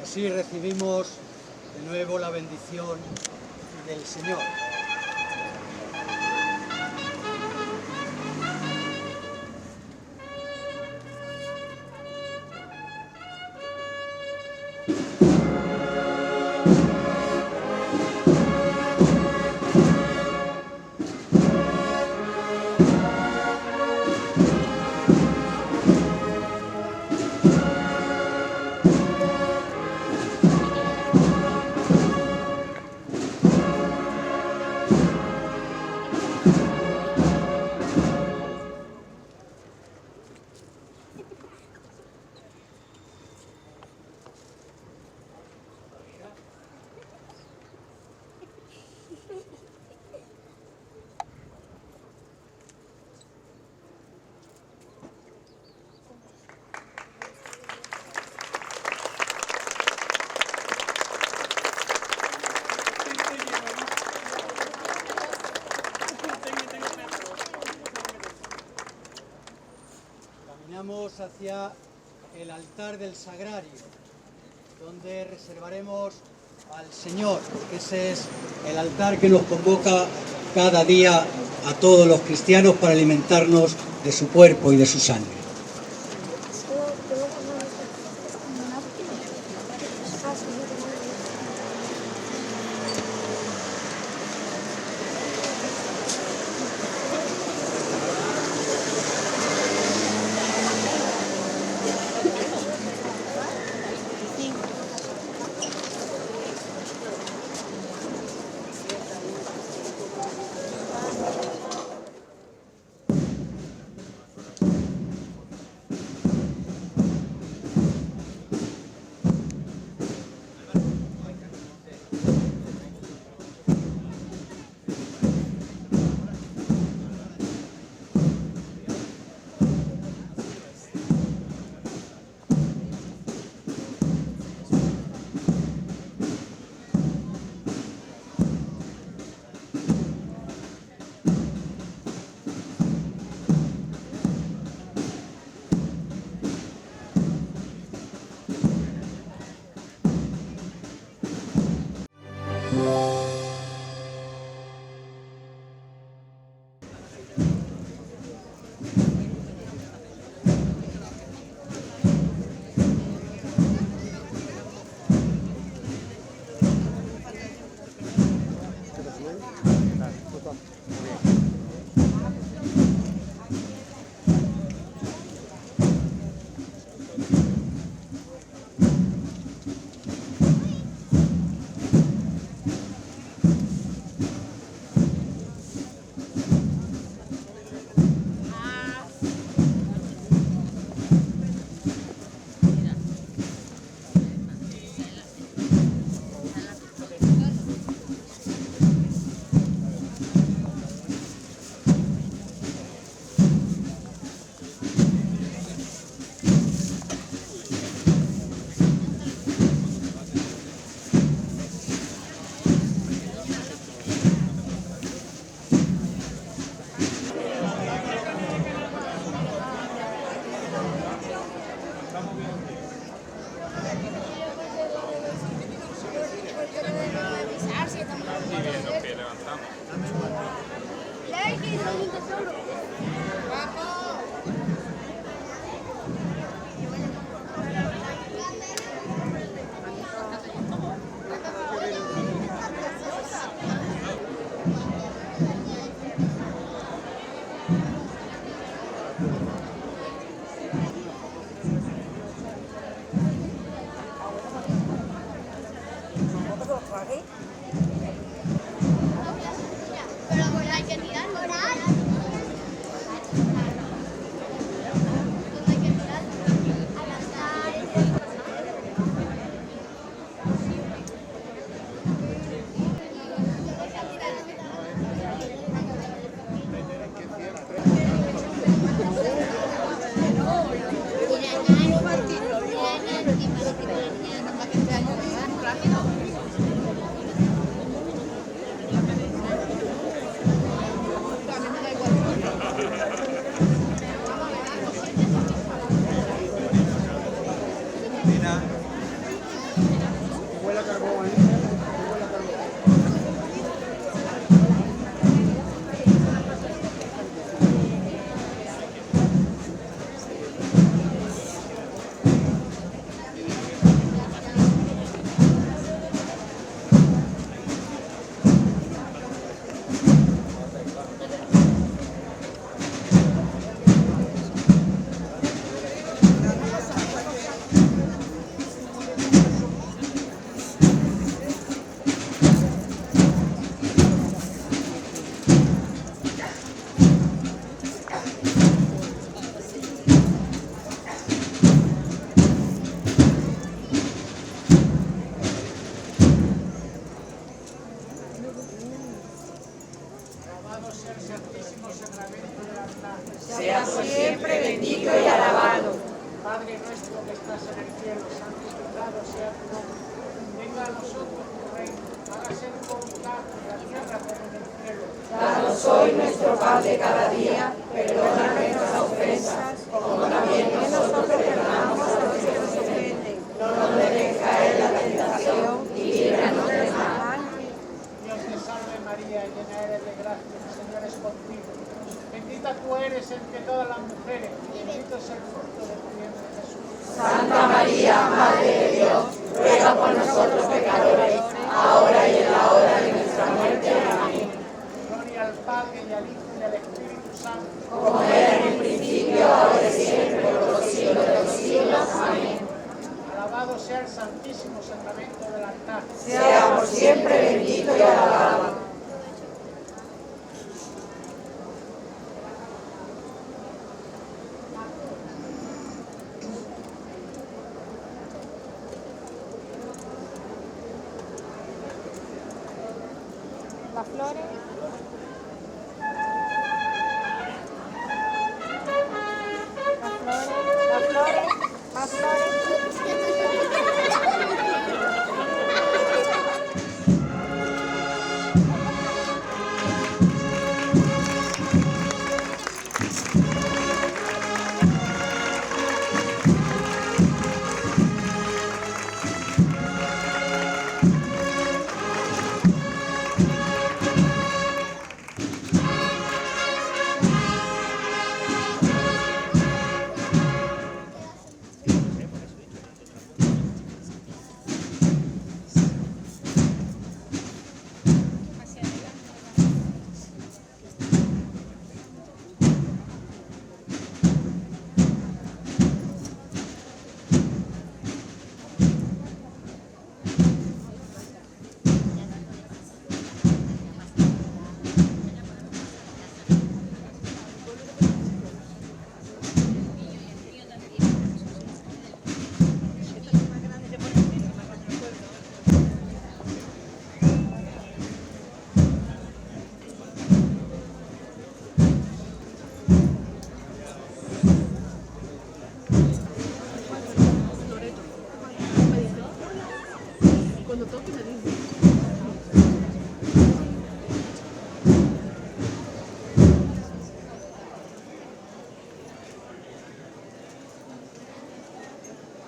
Así recibimos de nuevo la bendición del Señor. Caminamos hacia el altar del sagrario, donde reservaremos al Señor, porque ese es el altar que nos convoca cada día a todos los cristianos para alimentarnos de su cuerpo y de su sangre. hay que tirar por ahí. Sea siempre bendito y alabado. Padre nuestro que estás en el cielo, santificado sea tu nombre. Venga a nosotros tu reino, hágase tu voluntad en la tierra como en el cielo. Danos hoy nuestro pan de cada día, perdona nuestras ofensas, como también nosotros perdonamos a los que nos ofenden. No nos dejes caer en la tentación y líbranos del mal. Dios te salve María, llena eres de gracia, el Señor es contigo. Bendita tú eres entre todas las mujeres, y bendito es el fruto de tu vientre Jesús. Santa María, Madre de Dios, ruega por nosotros pecadores, ahora y en la hora de nuestra muerte. Amén. Gloria al Padre y al Hijo y al Espíritu Santo. Como era en el principio, ahora y siempre, por los siglos de los siglos. Amén. Alabado sea el Santísimo Sacramento del altar. Sea por siempre bendito y alabado. Las flores. Las flores. Más flores.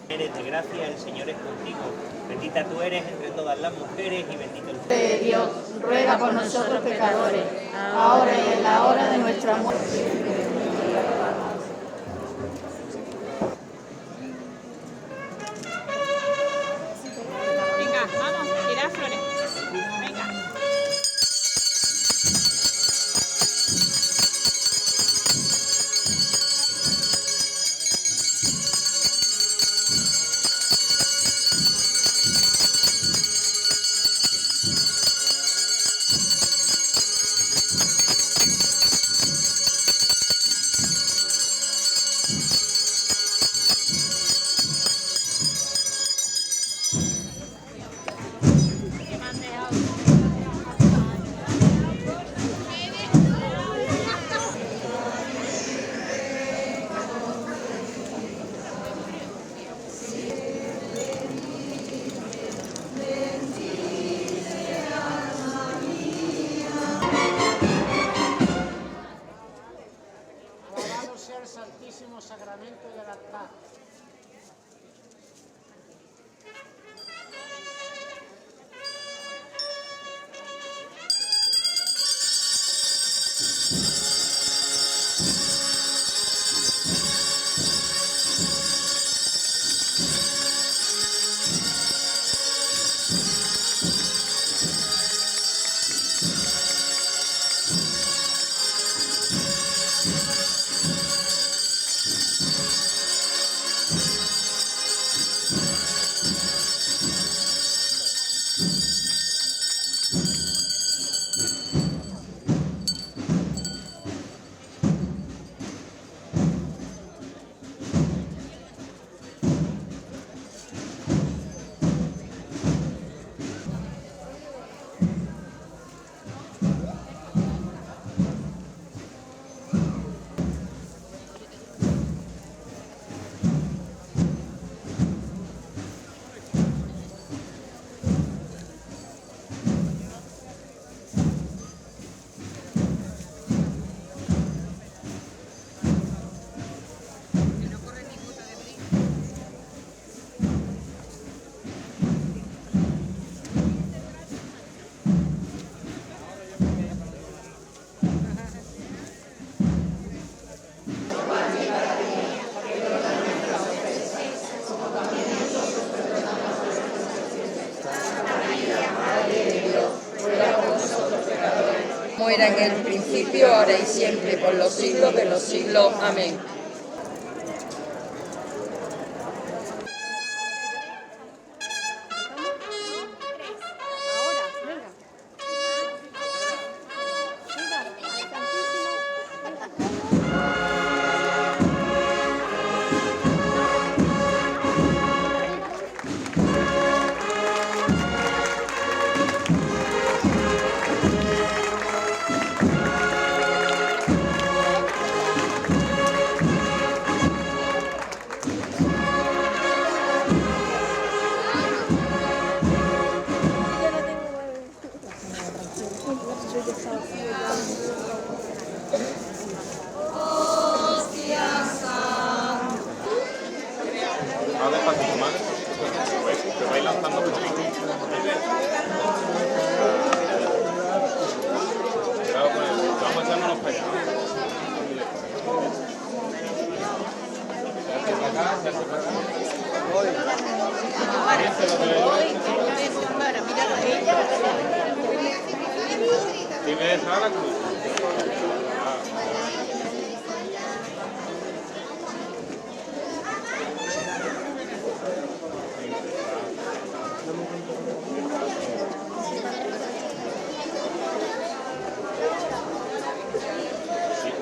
Eres de gracia, el Señor es contigo. Bendita tú eres entre todas las mujeres y bendito el fruto de Dios, ruega por nosotros pecadores, ahora y en la hora de nuestra muerte. Venga, vamos, tirad flores. Venga. como era en el principio, ahora y siempre, por los siglos de los siglos. Amén.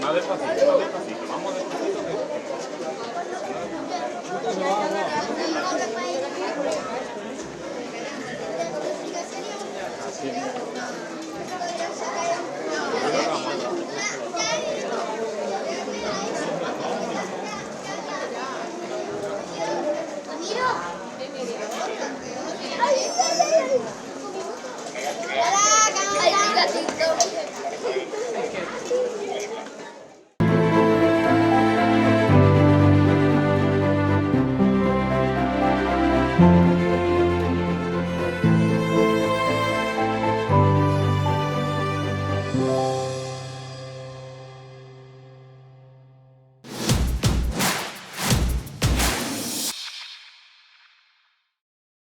Más despacito, más despacito.